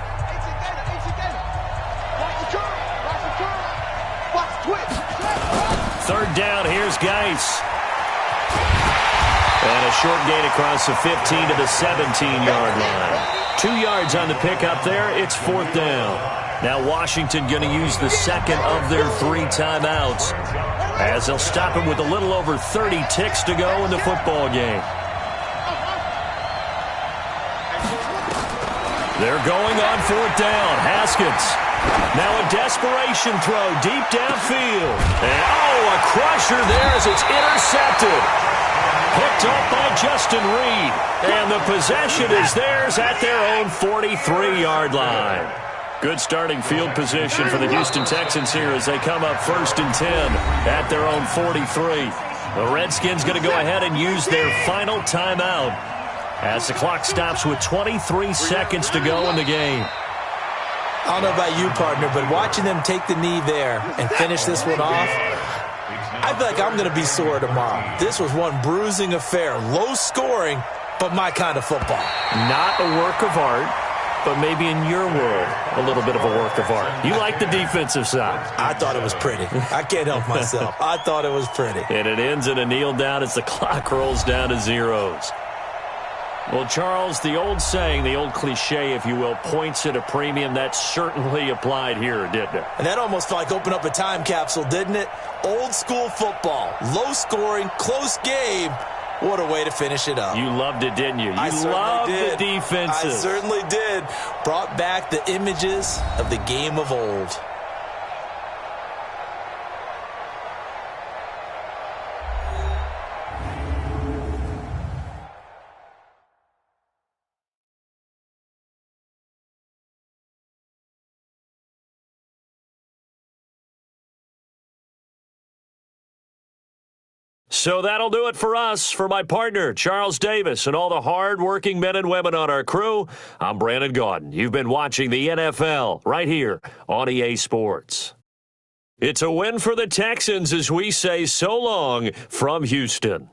Third down, here's Geis. And a short gain across the 15 to the 17-yard line. 2 yards on the pickup there. It's fourth down. Now Washington going to use the second of their 3 timeouts as they'll stop it with a little over 30 ticks to go in the football game. They're going on fourth down. Haskins. Now a desperation throw deep downfield. And, a crusher there as it's intercepted. Picked up by Justin Reed. And the possession is theirs at their own 43-yard line. Good starting field position for the Houston Texans here as they come up 1st and 10 at their own 43. The Redskins going to go ahead and use their final timeout as the clock stops with 23 seconds to go in the game. I don't know about you, partner, but watching them take the knee there and finish this one off, I feel like I'm going to be sore tomorrow. This was one bruising affair. Low scoring, but my kind of football. Not a work of art, but maybe in your world, a little bit of a work of art. You like the defensive side. I thought it was pretty. I can't help myself. I thought it was pretty. And it ends in a kneel down as the clock rolls down to zeros. Well, Charles, the old saying, the old cliche, if you will, points at a premium. That certainly applied here, didn't it? And that almost felt like opened up a time capsule, didn't it? Old school football, low scoring, close game. What a way to finish it up. You loved it, didn't you? You loved the defenses. I certainly did. Brought back the images of the game of old. So that'll do it for us. For my partner, Charles Davis, and all the hard-working men and women on our crew, I'm Brandon Gaudin. You've been watching the NFL right here on EA Sports. It's a win for the Texans as we say so long from Houston.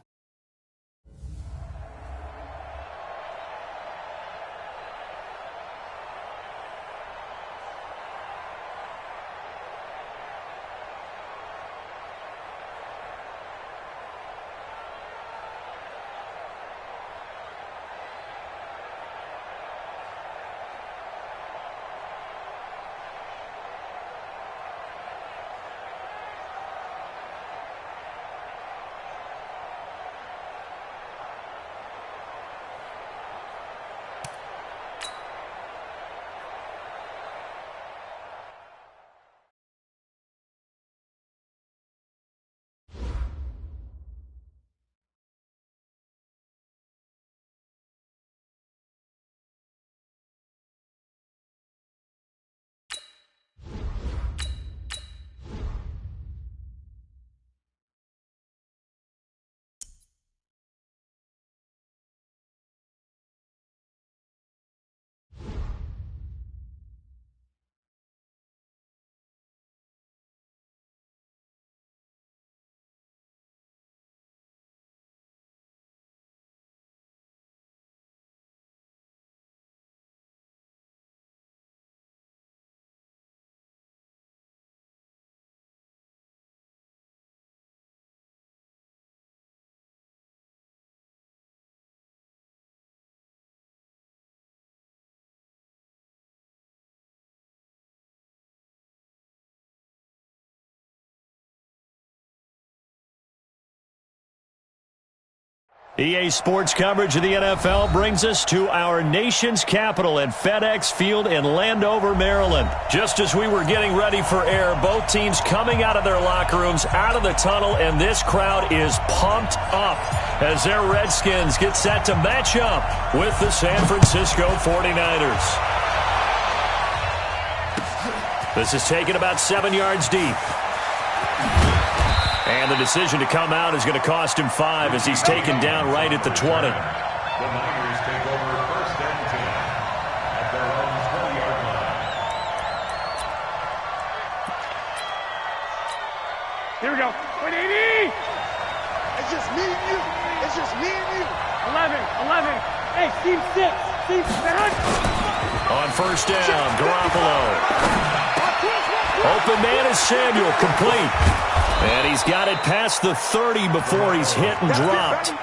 EA Sports coverage of the NFL brings us to our nation's capital at FedEx Field in Landover, Maryland. Just as we were getting ready for air, both teams coming out of their locker rooms, out of the tunnel, and this crowd is pumped up as their Redskins get set to match up with the San Francisco 49ers. This is taken about 7 yards deep. And the decision to come out is going to cost him 5 as he's taken down right at the 20. The Niners take over first and 10 at their own 20-yard line. Here we go. 180! It's just me and you. It's just me and you. 11. Hey, team 6. Team 7. On first down, Garoppolo. Open man is Samuel, complete. And he's got it past the 30 before he's hit and dropped.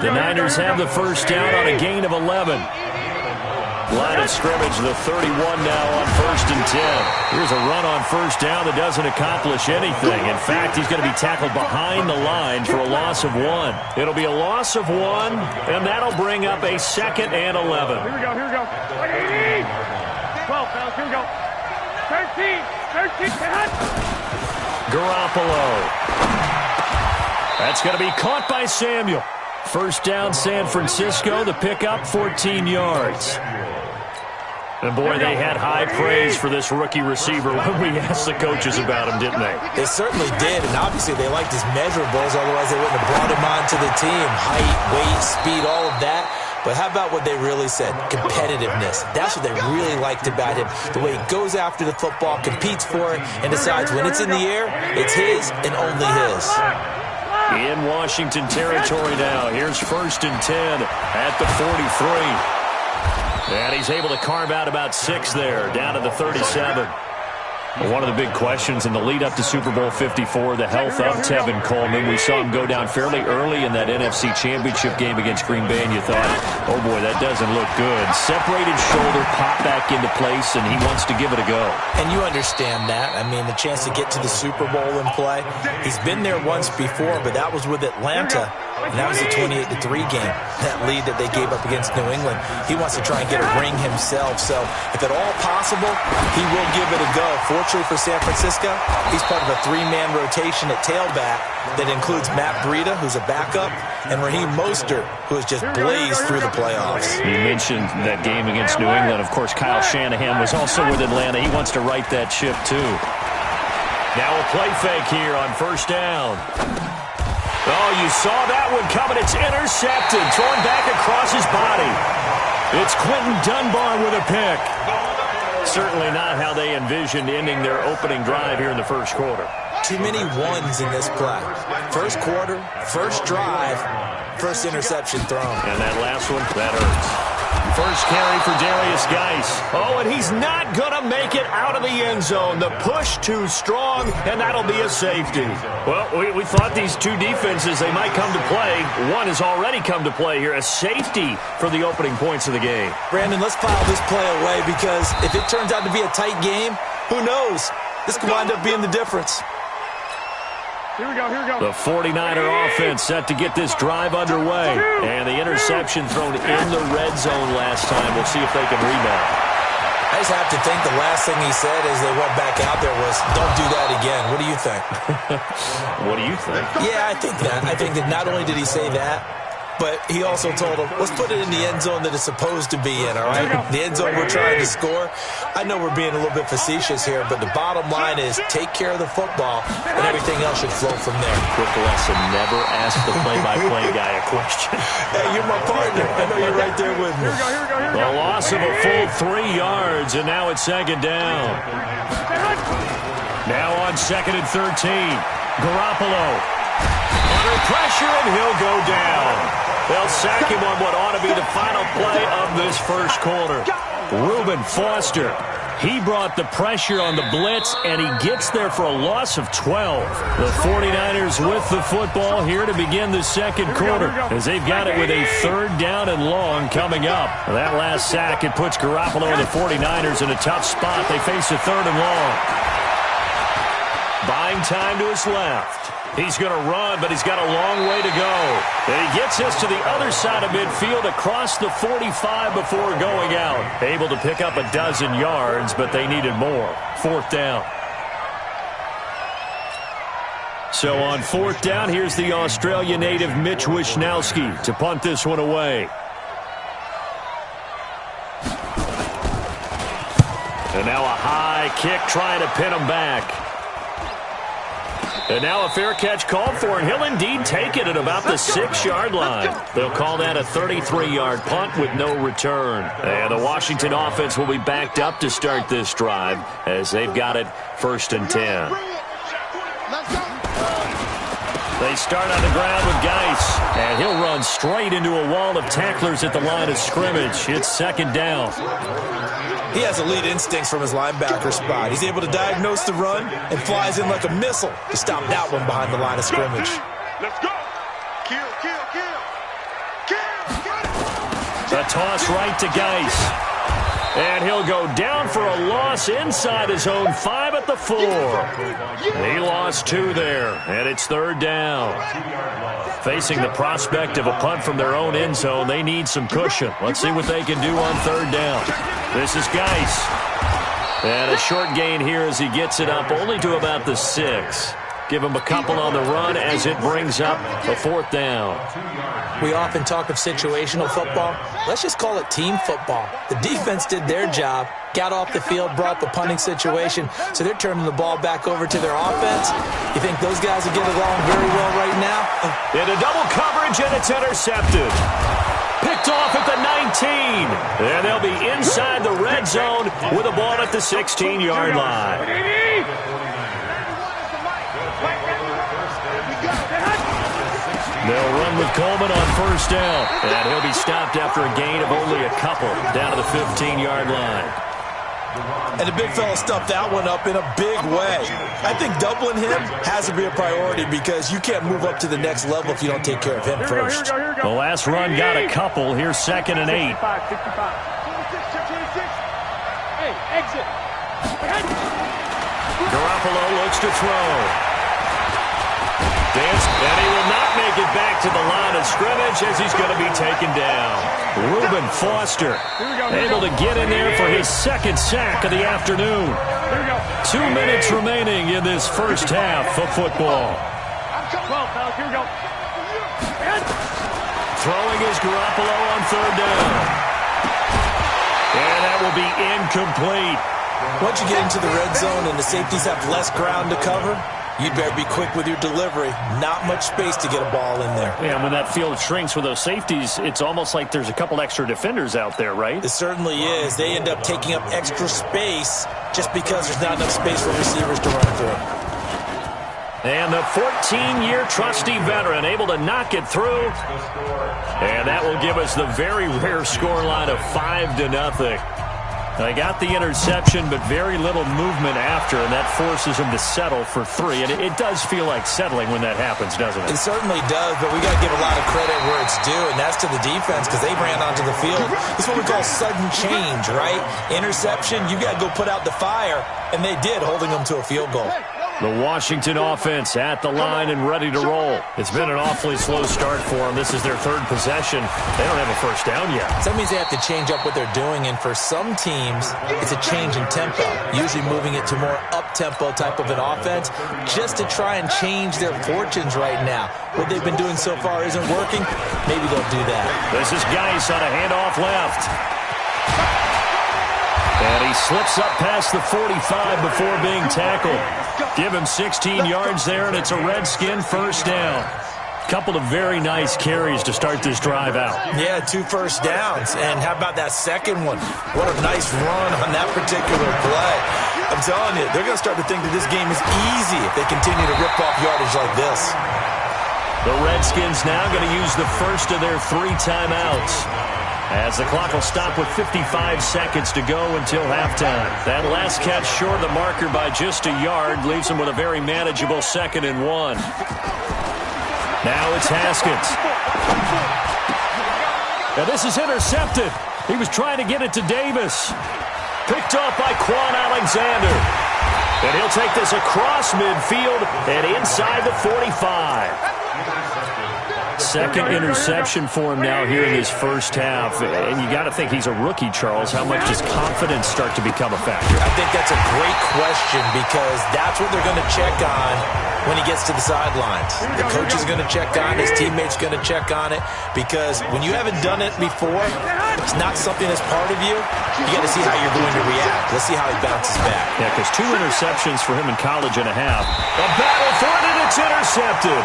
The Niners have the first down on a gain of 11. Line of scrimmage, the 31 now on first and 10. Here's a run on first down that doesn't accomplish anything. In fact, he's going to be tackled behind the line for a loss of 1. It'll be a loss of 1, and that'll bring up a 2nd and 11. Here we go. 180! 12, fellas, here we go. 13, Garoppolo. That's going to be caught by Samuel. First down, San Francisco. The pickup, 14 yards. And boy, they had high praise for this rookie receiver when we asked the coaches about him, didn't they? They certainly did, and obviously they liked his measurables, otherwise they wouldn't have brought him onto the team. Height, weight, speed, all of that. But how about what they really said? Competitiveness. That's what they really liked about him. The way he goes after the football, competes for it, and decides when it's in the air, it's his and only his. In Washington territory now. Here's first and 10 at the 43. And he's able to carve out about 6 there, down to the 37. One of the big questions in the lead-up to Super Bowl 54, the health of Tevin Coleman. We saw him go down fairly early in that NFC Championship game against Green Bay, and you thought, oh boy, that doesn't look good. Separated shoulder, pop back into place, and he wants to give it a go. And you understand that. I mean, the chance to get to the Super Bowl and play. He's been there once before, but that was with Atlanta, and that was the 28-3 game, that lead that they gave up against New England. He wants to try and get a ring himself, so if at all possible, he will give it a go. Fortunately for San Francisco, he's part of a 3-man rotation at tailback that includes Matt Breida, who's a backup, and Raheem Mostert, who has just blazed through the playoffs. You mentioned that game against New England. Of course, Kyle Shanahan was also with Atlanta. He wants to right that ship, too. Now a play fake here on first down. Oh, you saw that one coming. It's intercepted, thrown back across his body. It's Quentin Dunbar with a pick. Certainly not how they envisioned ending their opening drive here in the first quarter. Too many ones in this play. First quarter, first drive, first interception thrown. And that last one, that hurts. First carry for Darius Geis. Oh, and he's not going to make it out of the end zone. The push too strong, and that'll be a safety. Well, we thought these two defenses, they might come to play. One has already come to play here, a safety for the opening points of the game. Brandon, let's file this play away because if it turns out to be a tight game, who knows? This could wind up being the difference. Here we go. The 49er offense set to get this drive underway. And the interception thrown in the red zone last time. We'll see if they can rebound. I just have to think the last thing he said as they went back out there was, don't do that again. What do you think? What do you think? Yeah, I think that. I think that not only did he say that, but he also told him, let's put it in the end zone that it's supposed to be in, all right? The end zone we're trying to score. I know we're being a little bit facetious here, but the bottom line is take care of the football, and everything else should flow from there. Quick lesson, never ask the play-by-play guy a question. Hey, you're my partner. I know you're right there with me. A loss of a full 3 yards, and now it's second down. Now on second and 13, Garoppolo. Under pressure, and he'll go down. They'll sack him on what ought to be the final play of this first quarter. Reuben Foster, he brought the pressure on the blitz, and he gets there for a loss of 12. The 49ers with the football here to begin the second quarter as they've got it with a third down and long coming up. That last sack, it puts Garoppolo and the 49ers in a tough spot. They face a third and long. Buying time to his left. He's going to run, but he's got a long way to go. And he gets this to the other side of midfield across the 45 before going out. Able to pick up a dozen yards, but they needed more. 4th down. So on 4th down, here's the Australia native Mitch Wishnowsky to punt this one away. And now a high kick trying to pin him back. And now a fair catch called for, and he'll indeed take it at about the 6-yard line. They'll call that a 33-yard punt with no return. And the Washington offense will be backed up to start this drive as they've got it 1st and 10. They start on the ground with Geis, and he'll run straight into a wall of tacklers at the line of scrimmage. It's 2nd down. He has elite instincts from his linebacker spot. He's able to diagnose the run and flies in like a missile to stop that one behind the line of scrimmage. Let's go. Kill, kill, kill. Kill. A toss right to Geis. And he'll go down for a loss inside his own 5 at the 4. He lost 2 there, and it's 3rd down. Facing the prospect of a punt from their own end zone, they need some cushion. Let's see what they can do on 3rd down. This is Geis. And a short gain here as he gets it up only to about the 6. Give him a couple on the run as it brings up a 4th down. We often talk of situational football. Let's just call it team football. The defense did their job, got off the field, brought up a punting situation, so they're turning the ball back over to their offense. You think those guys will get along very well right now? Into double coverage, and it's intercepted. Picked off at the 19. And they'll be inside the red zone with a ball at the 16-yard line. They'll run with Coleman on 1st down. And he'll be stopped after a gain of only a couple down to the 15-yard line. And the big fella stuffed that one up in a big way. I think doubling him has to be a priority because you can't move up to the next level if you don't take care of him first. The last run got a couple. Here's 2nd and 8. 55. Hey, exit. Garoppolo looks to throw. And he will not make it back to the line of scrimmage as he's going to be taken down. Reuben Foster able to get in there for his 2nd sack of the afternoon. 2 minutes remaining in this first half of football. 12, fellas, here we go. Throwing is Garoppolo on 3rd down. And that will be incomplete. Once you get into the red zone and the safeties have less ground to cover, you'd better be quick with your delivery. Not much space to get a ball in there. Yeah, when that field shrinks with those safeties, it's almost like there's a couple extra defenders out there, right? It certainly is. They end up taking up extra space just because there's not enough space for receivers to run through. And the 14-year trusty veteran able to knock it through. And that will give us the very rare scoreline of 5-0. They got the interception, but very little movement after, and that forces them to settle for 3. And it does feel like settling when that happens, doesn't it? It certainly does, but we got to give a lot of credit where it's due, and that's to the defense because they ran onto the field. It's what we call sudden change, right? Interception, you got to go put out the fire, and they did, holding them to a field goal. The Washington offense at the line and ready to roll. It's been an awfully slow start for them. This is their 3rd possession. They don't have a 1st down yet. So that means they have to change up what they're doing, and for some teams, it's a change in tempo, usually moving it to more up-tempo type of an offense just to try and change their fortunes right now. What they've been doing so far isn't working. Maybe they'll do that. This is Geis on a handoff left. And he slips up past the 45 before being tackled. Give him 16 yards there, and it's a Redskin 1st down. Couple of very nice carries to start this drive out. Yeah, 2 first downs. And how about that second one? What a nice run on that particular play. I'm telling you, they're going to start to think that this game is easy if they continue to rip off yardage like this. The Redskins now going to use the first of their 3 timeouts, as the clock will stop with 55 seconds to go until halftime. That last catch short of the marker by just a yard leaves them with a very manageable 2nd and 1. Now it's Haskins. Now this is intercepted. He was trying to get it to Davis. Picked off by Quan Alexander. And he'll take this across midfield and inside the 45. Second interception for him now here in this first half. And you got to think he's a rookie, Charles. How much does confidence start to become a factor? I think that's a great question because that's what they're going to check on when he gets to the sidelines. The coach is going to check on it. His teammate's going to check on it because when you haven't done it before, it's not something that's part of you. You got to see how you're going to react. Let's see how he bounces back. Yeah, because 2 interceptions for him in college and a half. A battle for it, and it's intercepted.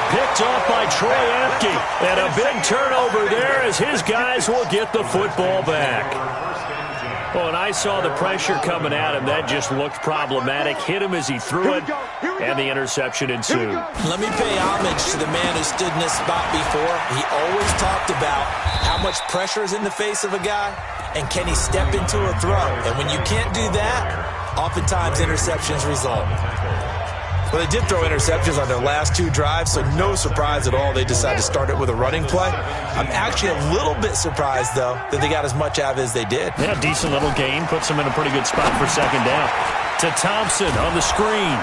Picked off by Troy Apke. And a big turnover there as his guys will get the football back. Well, and I saw the pressure coming at him. That just looked problematic. Hit him as he threw it, and the interception ensued. Let me pay homage to the man who stood in this spot before. He always talked about how much pressure is in the face of a guy, and can he step into a throw. And when you can't do that, oftentimes interceptions result. Well, they did throw interceptions on their last 2 drives, so no surprise at all they decided to start it with a running play. I'm actually a little bit surprised, though, that they got as much out of it as they did. Yeah, decent little gain. Puts them in a pretty good spot for second down. To Thompson on the screen.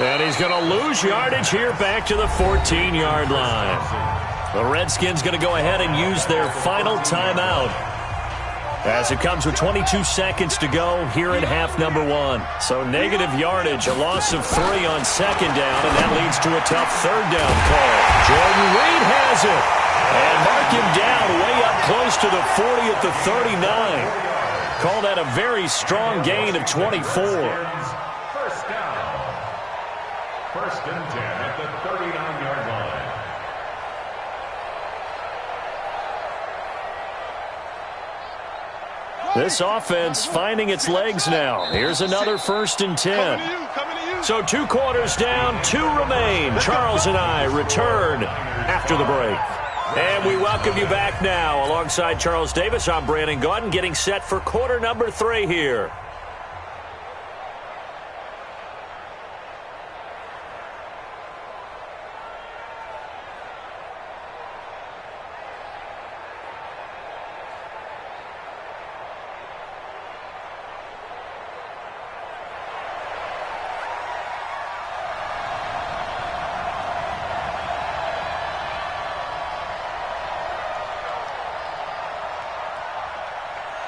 And he's going to lose yardage here back to the 14-yard line. The Redskins going to go ahead and use their final timeout as it comes with 22 seconds to go here in half number 1. So negative yardage, a loss of 3 on second down, and that leads to a tough third down call. Jordan Reed has it. And mark him down way up close to the 40 at the 39. Call that a very strong gain of 24. First down. First and 10 at the 39-yard line. This offense finding its legs now. Here's another first and 10. So 2 quarters down, 2 remain. Charles and I return after the break. And we welcome you back now. Alongside Charles Davis, I'm Brandon Gaudin, getting set for quarter number 3 here.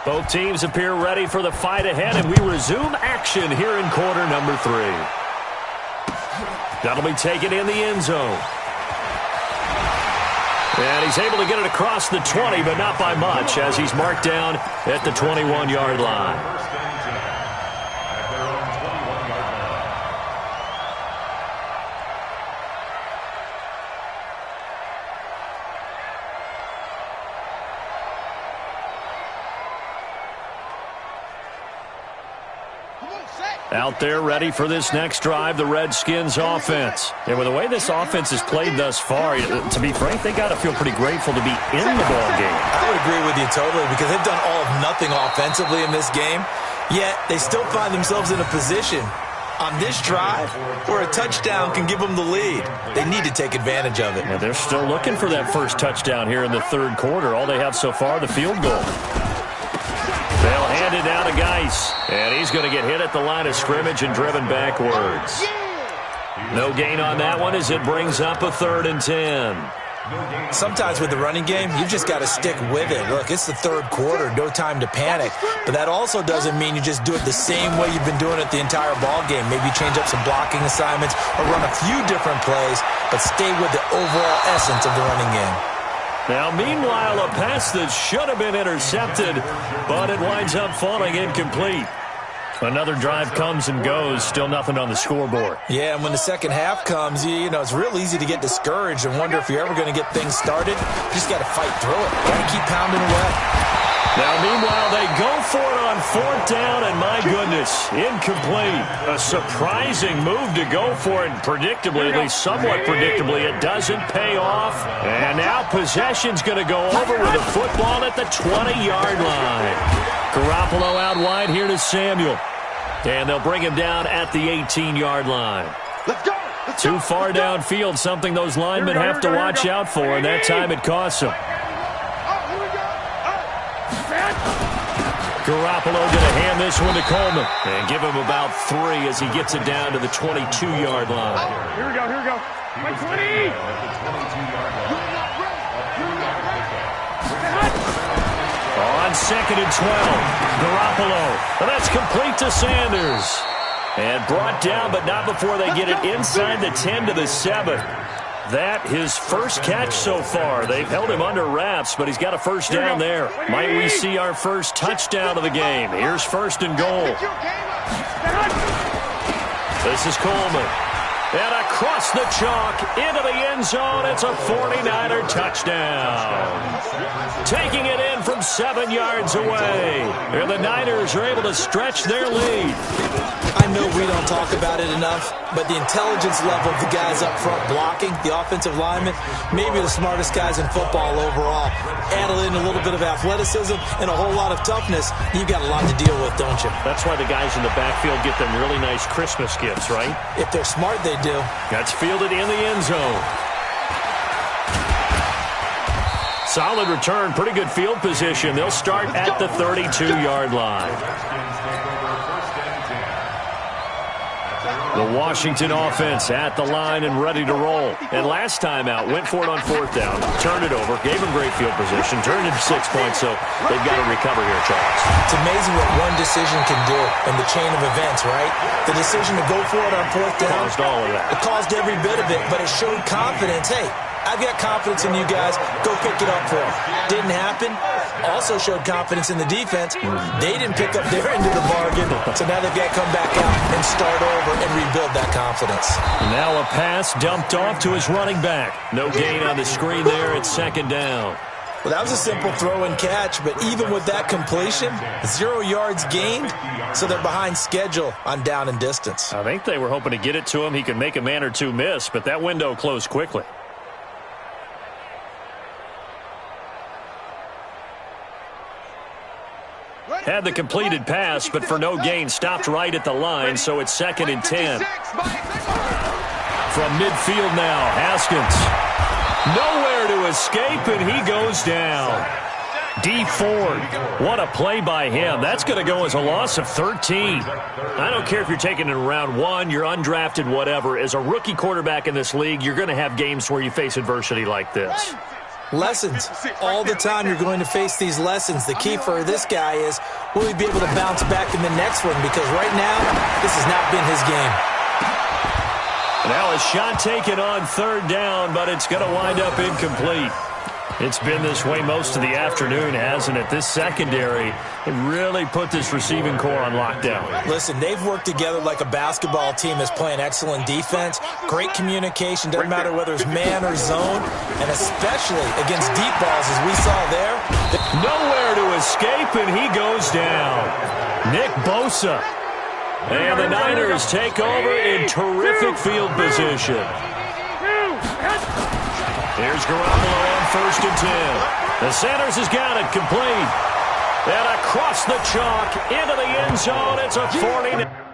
Both teams appear ready for the fight ahead, and we resume action here in quarter number 3. That'll be taken in the end zone. And he's able to get it across the 20, but not by much, as he's marked down at the 21-yard line. Out there ready for this next drive, the Redskins offense. And with the way this offense has played thus far, to be frank, they got to feel pretty grateful to be in the ball game. I would agree with you totally because they've done all of nothing offensively in this game, yet they still find themselves in a position on this drive where a touchdown can give them the lead. They need to take advantage of it. Yeah, they're still looking for that first touchdown here in the third quarter. All they have so far, the field goal. They'll hand it down to Geis, and he's going to get hit at the line of scrimmage and driven backwards. No gain on that one as it brings up a 3rd and 10. Sometimes with the running game, you've just got to stick with it. Look, it's the third quarter, no time to panic. But that also doesn't mean you just do it the same way you've been doing it the entire ball game. Maybe change up some blocking assignments or run a few different plays, but stay with the overall essence of the running game. Now, meanwhile, a pass that should have been intercepted, but it winds up falling incomplete. Another drive comes and goes, still nothing on the scoreboard. Yeah, and when the second half comes, you know, it's real easy to get discouraged and wonder if you're ever going to get things started. You just got to fight through it. Got to keep pounding away. Now, meanwhile, they go for it on 4th down, and my goodness, incomplete. A surprising move to go for it, predictably, at least somewhat predictably. It doesn't pay off, and now possession's going to go over with the football at the 20-yard line. Garoppolo out wide here to Samuel, and they'll bring him down at the 18-yard line. Too far downfield, something those linemen have to watch out for, and that time it costs them. Garoppolo going to hand this one to Coleman and give him about 3 as he gets it down to the 22-yard line. Here we go, here we go. 120! On 2nd and 12, Garoppolo. And that's complete to Sanders. And brought down, but not before they get it inside the 10 to the 7. That his first catch so far. They've held him under wraps, but he's got a first down there. Might we see our first touchdown of the game? Here's 1st and goal. This is Coleman. And across the chalk into the end zone. It's a 49er touchdown. Taking it in from 7 yards away. And the Niners are able to stretch their lead. I know we don't talk about it enough, but the intelligence level of the guys up front blocking, the offensive linemen, maybe the smartest guys in football overall. Add in a little bit of athleticism and a whole lot of toughness, you've got a lot to deal with, don't you? That's why the guys in the backfield get them really nice Christmas gifts, right? If they're smart, they do. That's fielded in the end zone. Solid return, pretty good field position. They'll start at the 32-yard line. The Washington offense at the line and ready to roll. And last time out, went for it on 4th down, turned it over, gave them great field position, turned it to 6 points, so they've got to recover here, Charles. It's amazing what one decision can do in the chain of events, right? The decision to go for it on 4th down. Caused all of that. It caused every bit of it, but it showed confidence. Hey, I've got confidence in you guys. Go pick it up for them. Didn't happen. Also showed confidence in the defense. They didn't pick up their end of the bargain, so now they've got to come back out and start over and rebuild that confidence. Now a pass dumped off to his running back. No gain on the screen there. It's 2nd down. Well, that was a simple throw and catch, but even with that completion, 0 yards gained, so they're behind schedule on down and distance. I think they were hoping to get it to him. He could make a man or two miss, but that window closed quickly. Had the completed pass, but for no gain, stopped right at the line, so it's 2nd and 10. From midfield now, Haskins. Nowhere to escape, and he goes down. D. Ford, what a play by him. That's going to go as a loss of 13. I don't care if you're taking it in round 1, you're undrafted, whatever. As a rookie quarterback in this league, you're going to have games where you face adversity like this. Lessons. All the time you're going to face these lessons. The key for this guy is, will he be able to bounce back in the next one? Because right now, this has not been his game. Now a shot taken on 3rd down, but it's going to wind up incomplete. It's been this way most of the afternoon, hasn't it? This secondary really put this receiving core on lockdown. Listen, they've worked together like a basketball team that's playing excellent defense. Great communication, doesn't matter whether it's man or zone, and especially against deep balls as we saw there. Nowhere to escape, and he goes down. Nick Bosa. And the Niners take over in terrific field position. Here's Garoppolo on 1st and 10. The Sanders has got it complete. And across the chalk into the end zone. It's a 40.